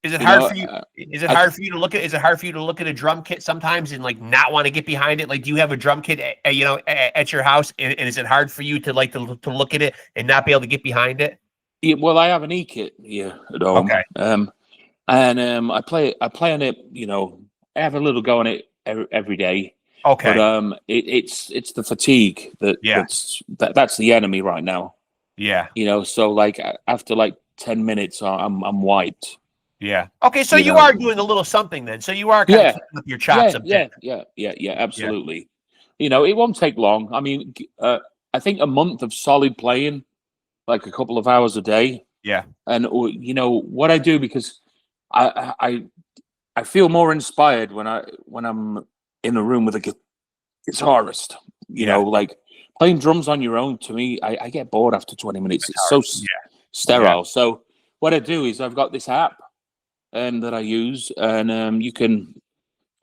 Is it You hard know, for you? Is it hard for you to look at? Is it hard for you to look at a drum kit sometimes and like not want to get behind it? Like, do you have a drum kit, you know, at your house, and is it hard for you to like to look at it and not be able to get behind it? yeah, well, I have an e-kit here at home. Okay. And I play on it. You know, I have a little go on it every day. Okay. But it's the fatigue Yeah. that's the enemy right now. Yeah. You know, so like after like 10 minutes, I'm wiped. Yeah. Okay. So you know. are doing a little something then. So you are kind of keeping up your chops a bit. Yeah, absolutely. You know, it won't take long. I mean, I think a month of solid playing, like a couple of hours a day. Yeah. And you know what I do, because I feel more inspired when I'm in a room with a guitarist. You know, like playing drums on your own. To me, I get bored after 20 minutes. It's so sterile. Yeah. So what I do is I've got this app that I use, and you can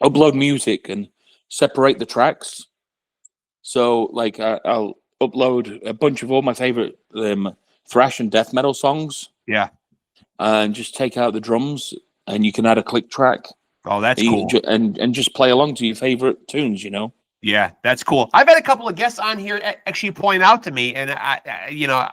upload music and separate the tracks. So like I'll upload a bunch of all my favorite thrash and death metal songs. Yeah. And just take out the drums, and you can add a click track. Oh, that's cool. And just play along to your favorite tunes, you know. Yeah, that's cool. I've had a couple of guests on here actually point out to me, and you know,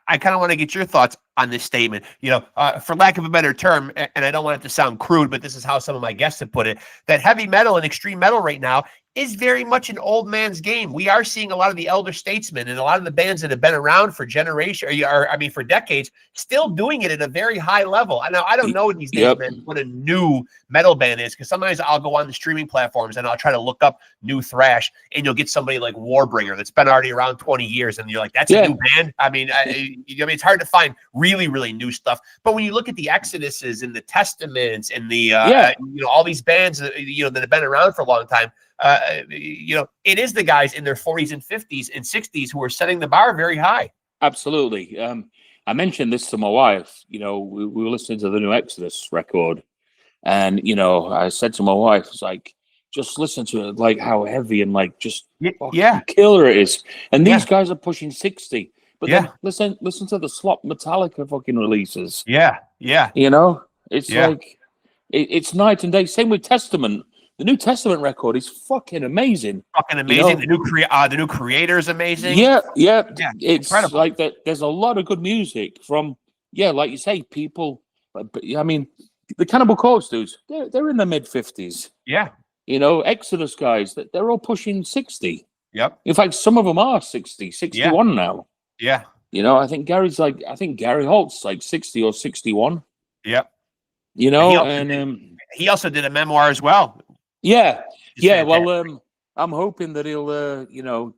I kind of want to get your thoughts on this statement. You know, for lack of a better term, and I don't want it to sound crude, but this is how some of my guests have put it, that heavy metal and extreme metal right now is very much an old man's game. We are seeing a lot of the elder statesmen and a lot of the bands that have been around for generations, or I mean, for decades, still doing it at a very high level. Now, I don't know these days, man, what a new metal band is, because sometimes I'll go on the streaming platforms and I'll try to look up new thrash, and you'll get somebody like Warbringer that's been already around 20 years, and you're like, that's a new band. I mean, it's hard to find really, really new stuff. But when you look at the Exoduses and the Testaments and the you know, all these bands you know, that have been around for a long time, you know, it is the guys in their 40s and 50s and 60s who are setting the bar very high. Absolutely. I mentioned this to my wife. You know, we were listening to the new Exodus record, and you know, I said to my wife, "It's like, just listen to it, like how heavy and like just killer it is." And these guys are pushing 60. But then listen to the slop Metallica fucking releases. Yeah. You know, it's like it's night and day. Same with Testament. The New Testament record is fucking amazing. Fucking amazing. You know? The new creator is amazing. Yeah. incredible. It's like that. There's a lot of good music from, like you say, people. But I mean, the Cannibal Corpse dudes, they're in the mid-50s. Yeah. You know, Exodus guys, they're all pushing 60. Yep. In fact, some of them are 60, 61 now. Yeah. You know, I think Gary Holt's like 60 or 61. Yep. You And know, and he also did a memoir as well. yeah, It's yeah. fantastic. Well, I'm hoping that he'll, you know,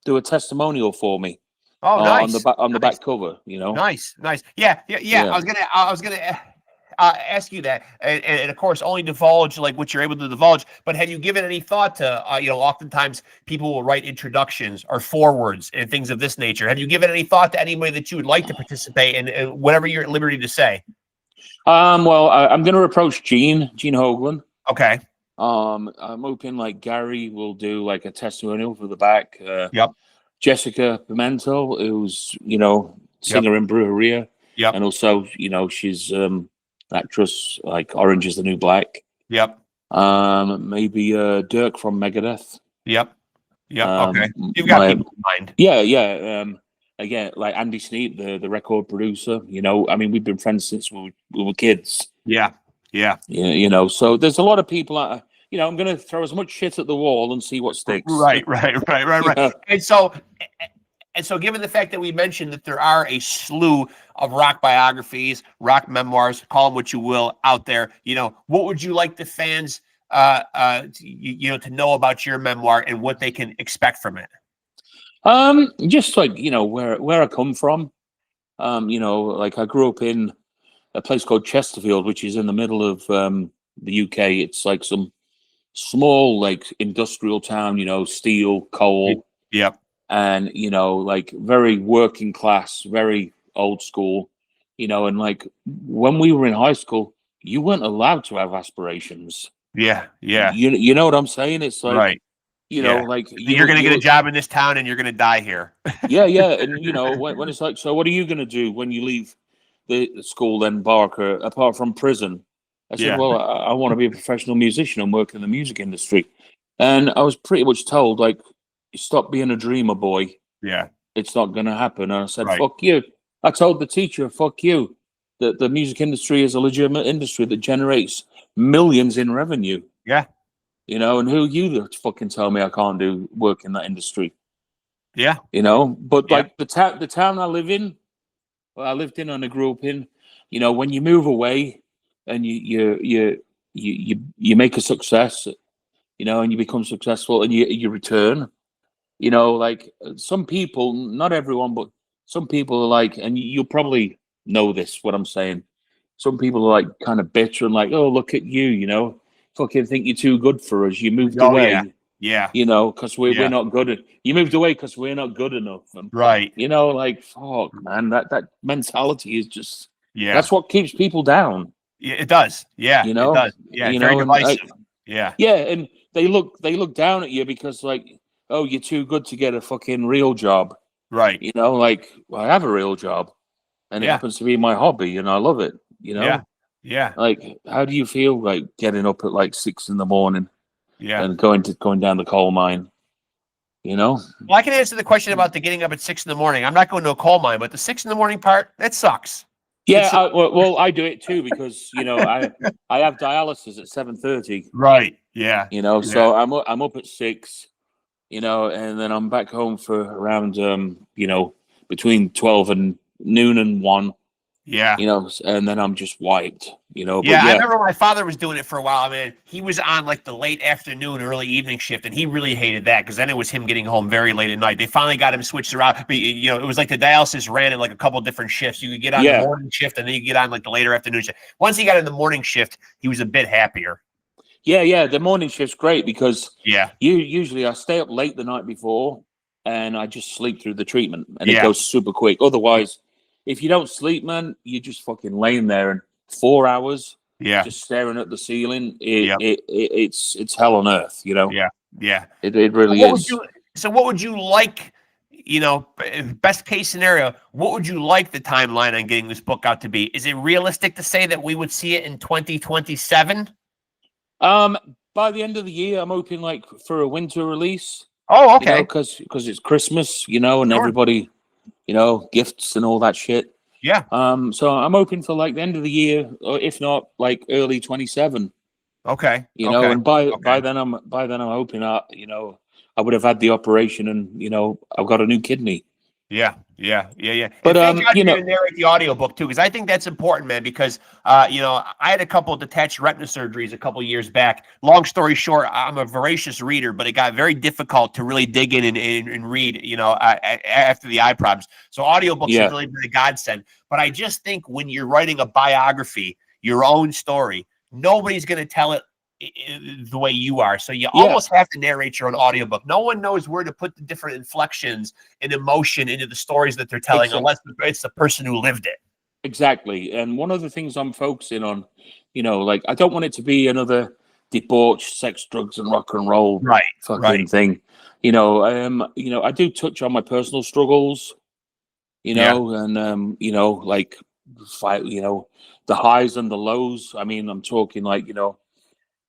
do a testimonial for me Oh, on nice. the back cover. You know, Nice. Yeah. Yeah. I was gonna ask you that, and of course, only divulge like what you're able to divulge. But have you given any thought to, you know, oftentimes people will write introductions or forewords and things of this nature. Have you given any thought to anybody that you would like to participate in, whatever you're at liberty to say? Well, I'm going to approach Gene Hoglan. Okay. I'm hoping like Gary will do like a testimonial for the back. Yep. Jessica Pimentel, who's, you know, singer in Brujeria. Yep. And also, you know, she's actress like Orange is the New Black. Yep. Maybe Dirk from Megadeth. Yep. Okay. You've got people in mind. Yeah. Again, like Andy Sneap, the record producer. You know, I mean, we've been friends since we were kids. Yeah. You know, so there's a lot of people. You know, I'm going to throw as much shit at the wall and see what sticks. Right. Yeah. And so, given the fact that we mentioned that there are a slew of rock biographies, rock memoirs, call them what you will, out there, you know, what would you like the fans, you know, to know about your memoir and what they can expect from it? Just like, you know, where I come from. You know, like I grew up in a place called Chesterfield, which is in the middle of the UK. It's like some small, like industrial town, you know, steel, coal. Yep. And, you know, like very working class, very old school, you know, and like when we were in high school, you weren't allowed to have aspirations. Yeah. You know what I'm saying? It's like, Right. you know, like you're going to get a job in this town and you're going to die here. Yeah. And, you know, when it's like, so what are you going to do when you leave the school then, Barker, apart from prison? I said, well, I want to be a professional musician and work in the music industry. And I was pretty much told, like, stop being a dreamer, boy. Yeah. It's not going to happen. And I said, fuck you. I told the teacher, fuck you. That the music industry is a legitimate industry that generates millions in revenue. Yeah. You know, and who are you to fucking tell me I can't do work in that industry? Yeah. You know, but like the town I live in, I lived in and I grew up in, you know, when you move away and you make a success, you know, and you become successful and you return, you know, like some people, not everyone, but some people are like, and you'll probably know this, what I'm saying. Some people are like kind of bitter and like, oh, look at you, you know, fucking think you're too good for us. You moved away. Yeah. You know, because we're not good at, you moved away because we're not good enough. And, right. You know, like, fuck, man, that mentality is just, yeah. That's what keeps people down. Yeah, it does. Yeah. You know, it does. Yeah. You Very know, divisive. Yeah. Yeah. And they look down at you because like, oh, you're too good to get a fucking real job. Right. You know, like, well, I have a real job and it happens to be my hobby and I love it, you know? Yeah. Like, how do you feel like getting up at like 6 a.m. Yeah. And going down the coal mine, you know? Well, I can answer the question about the getting up at 6 a.m. I'm not going to a coal mine, but the 6 a.m. part, that sucks. Yeah, I do it too because, you know, I have dialysis at 7:30. Right. Yeah. You know, so I'm up at 6, you know, and then I'm back home for around you know, between 12 and noon and 1. Yeah. You know, and then I'm just wiped, you know. Yeah, I remember my father was doing it for a while. I mean, he was on like the late afternoon, early evening shift, and he really hated that because then it was him getting home very late at night. They finally got him switched around. But, you know, it was like the dialysis ran in like a couple different shifts. You could get on the morning shift, and then you get on like the later afternoon shift. Once he got in the morning shift, he was a bit happier. Yeah, the morning shift's great because I stay up late the night before and I just sleep through the treatment and it goes super quick. Otherwise, if you don't sleep, man, you're just fucking laying there and 4 hours, just staring at the ceiling. It's hell on earth, you know. Yeah. It really is. So what would you like? You know, best case scenario, what would you like the timeline on getting this book out to be? Is it realistic to say that we would see it in 2027? By the end of the year, I'm hoping like for a winter release. Oh, okay. Because it's Christmas, you know, and everybody, you know, gifts and all that shit. Yeah. So I'm hoping for like the end of the year, or if not, like early 27. Okay. You know, and by then I'm hoping you know, I would have had the operation and, you know, I've got a new kidney. Yeah. Yeah. But And thank God you you're know, going to narrate the audiobook too, because I think that's important, man. Because you know, I had a couple of detached retina surgeries a couple of years back. Long story short, I'm a voracious reader, but it got very difficult to really dig in and read. You know, after the eye problems, so audiobooks have yeah, really been a godsend. But I just think when you're writing a biography, your own story, nobody's going to tell it the way you are. So you yeah, almost have to narrate your own audiobook. No one knows where to put the different inflections and emotion into the stories that they're telling, unless it's the person who lived it. exactly. And one of the things I'm focusing on, you know, like I don't want it to be another debauched sex, drugs, and rock and roll Right. fucking thing. You know, I do touch on my personal struggles, you Yeah. know, and you know, like fight, you know, the highs and the lows. I mean, I'm talking like, you know,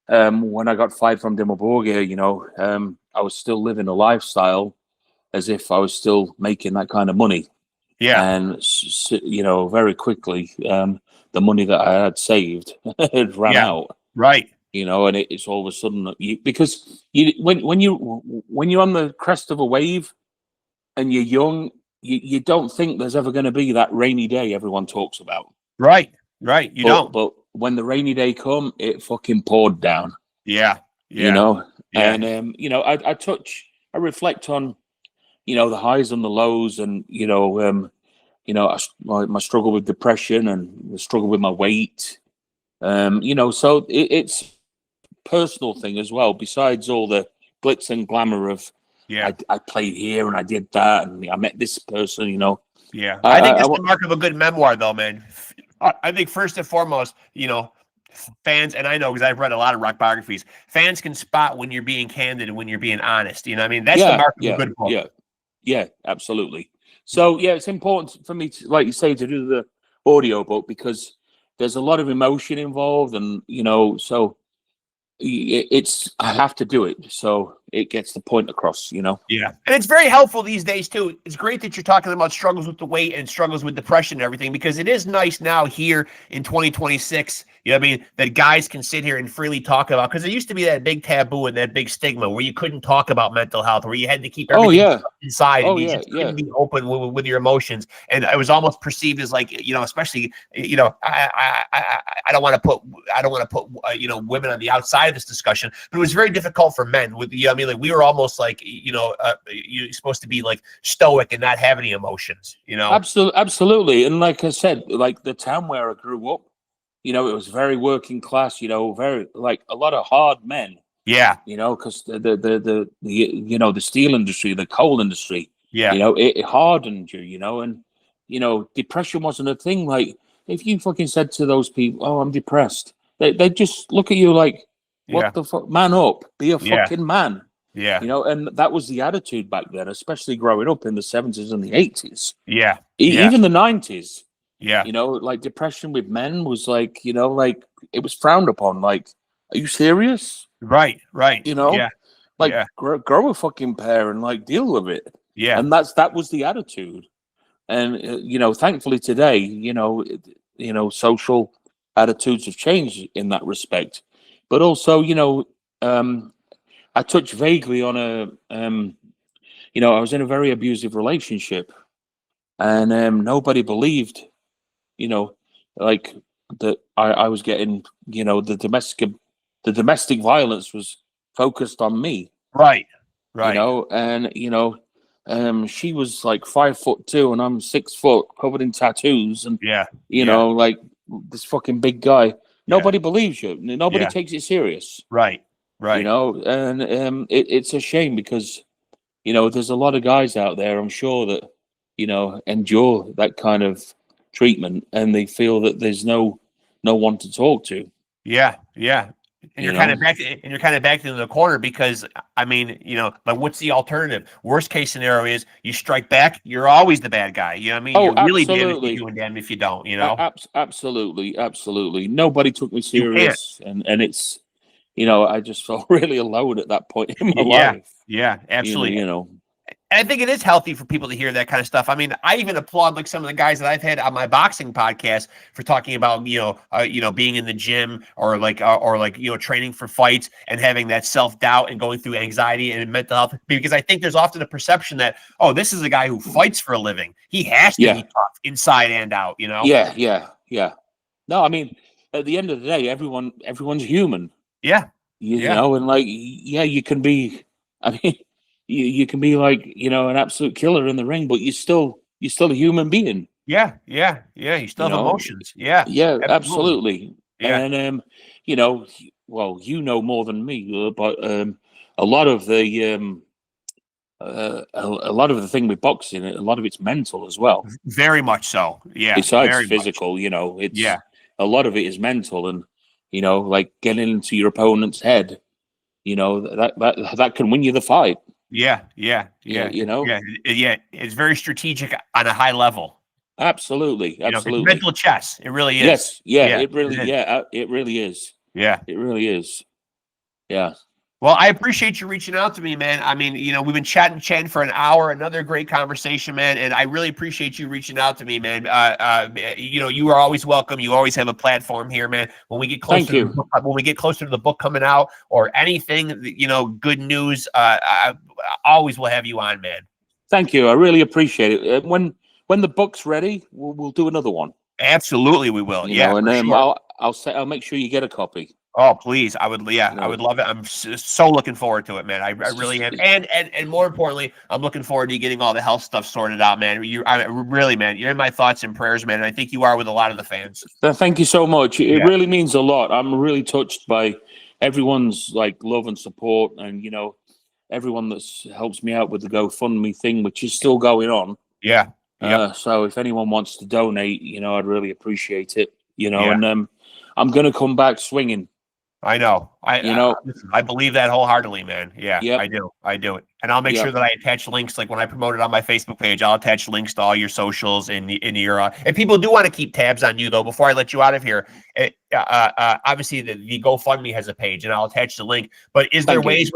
when I got fired from DIMMU BORGIR, you know, I was still living a lifestyle as if I was still making that kind of money. Yeah. And you know, very quickly, the money that I had saved had ran Yeah. out. Right. You know, and it's all of a sudden because when you're on the crest of a wave and you're young, you don't think there's ever going to be that rainy day everyone talks about. Right. You don't. But when the rainy day come, it fucking poured down. Yeah. You Yeah. know, Yeah. and you know, I reflect on, you know, the highs and the lows, and you know, my struggle with depression and the struggle with my weight. You know, so it's personal thing as well. Besides all the glitz and glamour of, Yeah. I played here and I did that and I met this person. You know, Yeah. I, I think I, I it's wa- the mark of a good memoir, though, man. I think first and foremost, you know, fans, and I know because I've read a lot of rock biographies, fans can spot when you're being candid and when you're being honest. You know what I mean? That's the yeah, mark of a yeah, good book. yeah, yeah, absolutely. So yeah, it's important for me to, like you say, to do the audio book because there's a lot of emotion involved, and you know, so it's I have to do it so it gets the point across. You know. Yeah. And it's very helpful these days, too. It's great that you're talking about struggles with the weight and struggles with depression and everything, because it is nice now here in 2026, you know what I mean, that guys can sit here and freely talk about, because there used to be that big taboo and that big stigma where you couldn't talk about mental health, where you had to keep Oh everything yeah. inside Oh and you yeah. just Yeah. couldn't be open with your emotions. And it was almost perceived as like, you know, especially, you know, I don't want to put, you know, women on the outside of this discussion, but it was very difficult for men with, you know, I mean, like we were almost like, you know, you're supposed to be like stoic and not have any emotions, you know? Absolutely. And like I said, like the town where I grew up, you know, it was very working class. You know, very like a lot of hard men. Yeah. You know, because the you know, the steel industry, the coal industry, Yeah. you know, it hardened you. You know, and you know, depression wasn't a thing. Like if you fucking said to those people, "Oh, I'm depressed," they just look at you like, Yeah. "What the fuck, man up, be a Yeah. fucking man." Yeah. You know, and that was the attitude back then, especially growing up in the 70s and the 80s, Yeah. Yeah. even the 90s. Yeah. You know, like depression with men was like, you know, like it was frowned upon. Like, are you serious? Right. You Yeah. know, like Yeah. grow a fucking pair and like deal with it. Yeah. And that was the attitude. And you know, thankfully today, you know, social attitudes have changed in that respect. But also, you know, I touched vaguely on you know, I was in a very abusive relationship, and nobody believed, you know, like that I was getting, you know, the domestic violence was focused on me, Right. you Right. know, and you know, she was like 5'2" and I'm 6 foot, covered in tattoos, and Yeah. you Yeah. know, like this fucking big guy. Yeah. Nobody believes you. Nobody Yeah. takes it serious, Right. you Right. know, and it's a shame because you know there's a lot of guys out there, I'm sure, that you know endure that kind of treatment and they feel that there's no one to talk to, Yeah. Yeah. And you you're kind know. of back, and you're kind of backed into the corner because, I mean, you know, like what's the alternative? Worst case scenario is you strike back. You're always the bad guy. You know what I mean? Oh, You're really damned if you absolutely. do and damned if you don't, you know? Absolutely, nobody took me You can't. serious, and it's, you know, I just felt really alone at that point in my Yeah. life, Yeah. Absolutely. you know. And I think it is healthy for people to hear that kind of stuff. I mean, I even applaud like some of the guys that I've had on my boxing podcast for talking about, being in the gym or training for fights and having that self-doubt and going through anxiety and mental health. Because I think there's often a perception that, oh, this is a guy who fights for a living. He has to be tough inside and out, Yeah. No, I mean, at the end of the day, everyone's human. Yeah. You know, and like, you can be, I mean, you can be like, an absolute killer in the ring, but you're still a human being. Yeah. You still have emotions. Yeah. Absolutely. Yeah. And well, more than me, but a lot of the a lot of the thing with boxing, a lot of it's mental as well. Very much so. Yeah. Besides physical, it's a lot of it is mental, and like getting into your opponent's head, that can win you the fight. Yeah. It's very strategic on a high level. Absolutely. It's mental chess. It really is. Yes. It really is. Yeah. It really is. Yeah. Well, I appreciate you reaching out to me, man. I mean, we've been chatting for an hour, another great conversation, man. And I really appreciate you reaching out to me, man. You are always welcome. You always have a platform here, man. When we get closer, when we get closer to the book coming out or anything, good news, I always will have you on, man. Thank you. I really appreciate it. When the book's ready, we'll do another one. Absolutely, we will. I'll make sure you get a copy. Oh, please. I would. Yeah, I would love it. I'm so looking forward to it, man. I really am. And more importantly, I'm looking forward to getting all the health stuff sorted out, man. Really, man, you're in my thoughts and prayers, man. And I think you are with a lot of the fans. Thank you so much. It really means a lot. I'm really touched by everyone's love and support, and everyone that's helps me out with the GoFundMe thing, which is still going on. Yeah. So if anyone wants to donate, I'd really appreciate it. And I'm gonna come back swinging. I know. I believe that wholeheartedly, man. Yeah, I do. And I'll make sure that I attach links. Like when I promote it on my Facebook page, I'll attach links to all your socials and your. If people do want to keep tabs on you, though, before I let you out of here, obviously the GoFundMe has a page, and I'll attach the link. But is there ways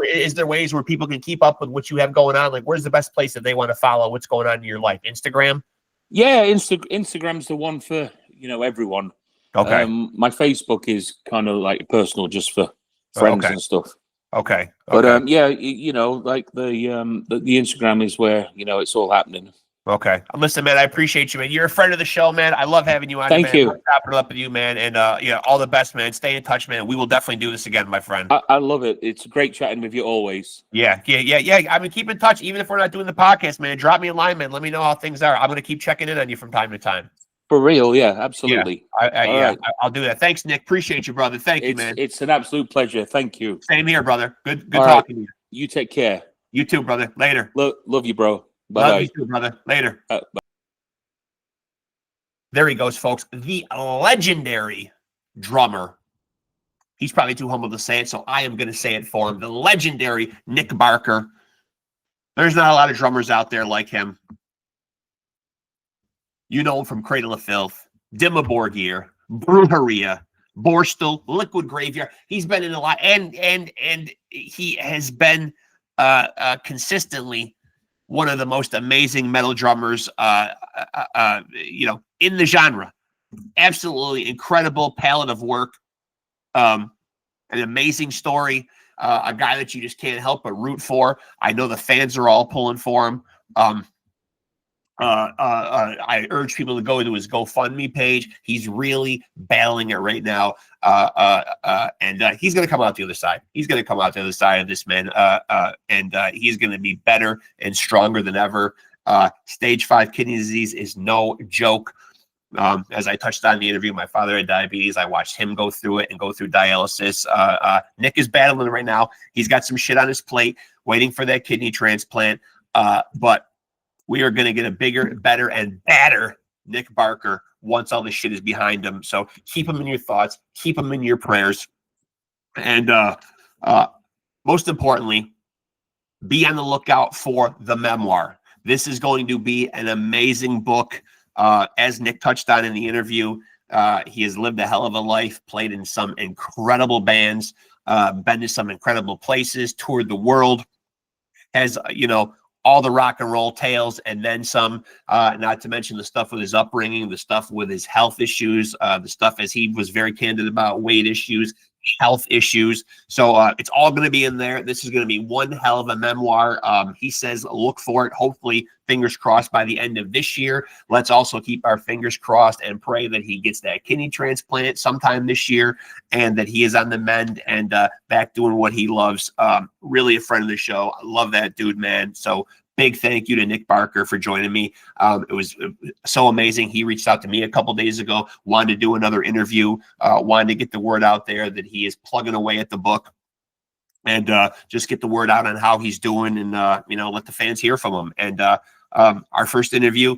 where people can keep up with what you have going on? Like, where's the best place that they want to follow what's going on in your life? Instagram. Yeah, Instagram's the one for everyone. Okay. My Facebook is kind of like personal, just for friends and stuff. Okay. But like the Instagram is where it's all happening. Okay. Listen, man, I appreciate you, man. You're a friend of the show, man. I love having you on. Thank you. I'm wrapping it up with you, man. And all the best, man. Stay in touch, man. We will definitely do this again, my friend. I love it. It's great chatting with you always. Yeah. I mean, keep in touch, even if we're not doing the podcast, man. Drop me a line, man. Let me know how things are. I'm gonna keep checking in on you from time to time. For real, yeah, absolutely. Yeah, I'll do that. Thanks, Nick. Appreciate you, brother. Thank you, man. It's an absolute pleasure. Thank you. Same here, brother. Good talking to you. You take care. You too, brother. Later. Love you, bro. Bye. Love you too, brother. Later. Bye. There he goes, folks. The legendary drummer. He's probably too humble to say it, so I am going to say it for him. The legendary Nick Barker. There's not a lot of drummers out there like him. You know him from Cradle of Filth, DIMMU BORGIR, BRUJERIA, Borstel, Liquid Graveyard. He's been in a lot, and he has been consistently one of the most amazing metal drummers, in the genre. Absolutely incredible palette of work, an amazing story, a guy that you just can't help but root for. I know the fans are all pulling for him. I urge people to go to his GoFundMe page. He's really battling it right now. And he's going to come out the other side. He's going to come out the other side of this, man. And he's going to be better and stronger than ever. Stage 5 kidney disease is no joke. As I touched on in the interview, my father had diabetes. I watched him go through it and go through dialysis. Nick is battling right now. He's got some shit on his plate, waiting for that kidney transplant. But we are going to get a bigger, better, and badder Nick Barker once all this shit is behind him. So keep him in your thoughts. Keep him in your prayers. And most importantly, be on the lookout for the memoir. This is going to be an amazing book. As Nick touched on in the interview, he has lived a hell of a life, played in some incredible bands, been to some incredible places, toured the world, has, all the rock and roll tales and then some, not to mention the stuff with his upbringing, the stuff with his health issues, the stuff, as he was very candid about, weight issues, health issues. So it's all going to be in there. This is going to be one hell of a memoir. He says look for it, hopefully, fingers crossed, by the end of this year. Let's also keep our fingers crossed and pray that he gets that kidney transplant sometime this year and that he is on the mend and back doing what he loves. Really a friend of the show. I love that dude, man. So big thank you to Nick Barker for joining me. It was so amazing. He reached out to me a couple days ago, wanted to do another interview, wanted to get the word out there that he is plugging away at the book and just get the word out on how he's doing and, let the fans hear from him. And our first interview,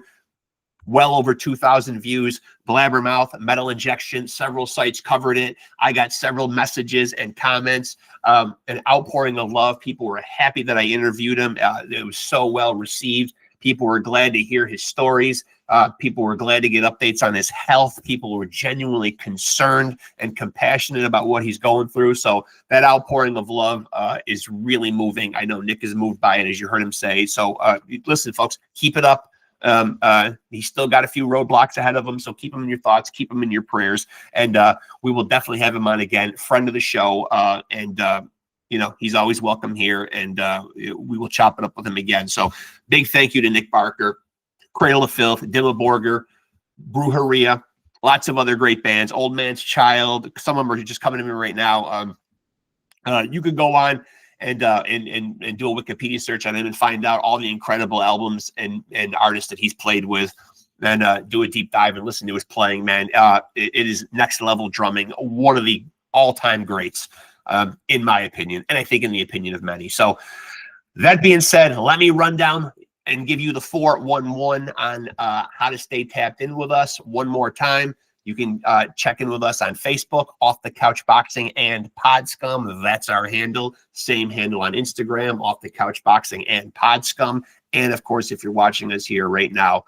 well over 2,000 views, blabbermouth, metal injection, several sites covered it. I got several messages and comments, an outpouring of love. People were happy that I interviewed him. It was so well received. People were glad to hear his stories. People were glad to get updates on his health. People were genuinely concerned and compassionate about what he's going through. So that outpouring of love is really moving. I know Nick is moved by it, as you heard him say. So listen, folks, keep it up. He's still got a few roadblocks ahead of him, so keep him in your thoughts, keep him in your prayers, and we will definitely have him on again. Friend of the show, and he's always welcome here, and we will chop it up with him again. So big thank you to Nick Barker, Cradle of Filth, DIMMU, BORGIR, BRUJERIA, lots of other great bands, Old Man's Child. Some of them are just coming to me right now. You could go on and do a Wikipedia search on him and find out all the incredible albums and artists that he's played with, and do a deep dive and listen to his playing, man. It is next level drumming, one of the all-time greats, in my opinion, and I think in the opinion of many. So that being said, let me run down and give you the 411 on how to stay tapped in with us one more time. You can check in with us on Facebook, Off the Couch Boxing and PodScum. That's our handle. Same handle on Instagram, Off the Couch Boxing and PodScum. And of course, if you're watching us here right now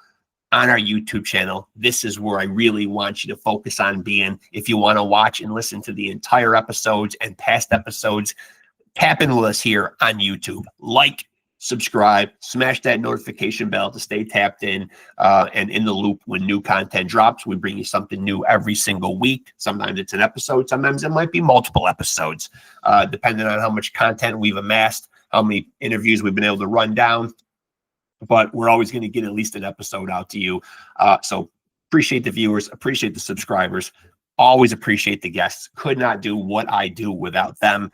on our YouTube channel, this is where I really want you to focus on being. If you want to watch and listen to the entire episodes and past episodes, tap in with us here on YouTube. Like, subscribe, smash that notification bell to stay tapped in and in the loop when new content drops. We bring you something new every single week. Sometimes it's an episode, sometimes it might be multiple episodes, depending on how much content we've amassed, how many interviews we've been able to run down. But we're always going to get at least an episode out to you. So appreciate the viewers, appreciate the subscribers, always appreciate the guests. Could not do what I do without them.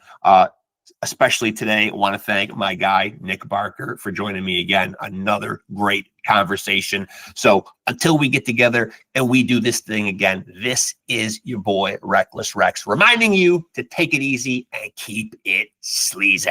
Especially today, I want to thank my guy, Nick Barker, for joining me again. Another great conversation. So until we get together and we do this thing again, this is your boy, Reckless Rexx, reminding you to take it easy and keep it sleazy.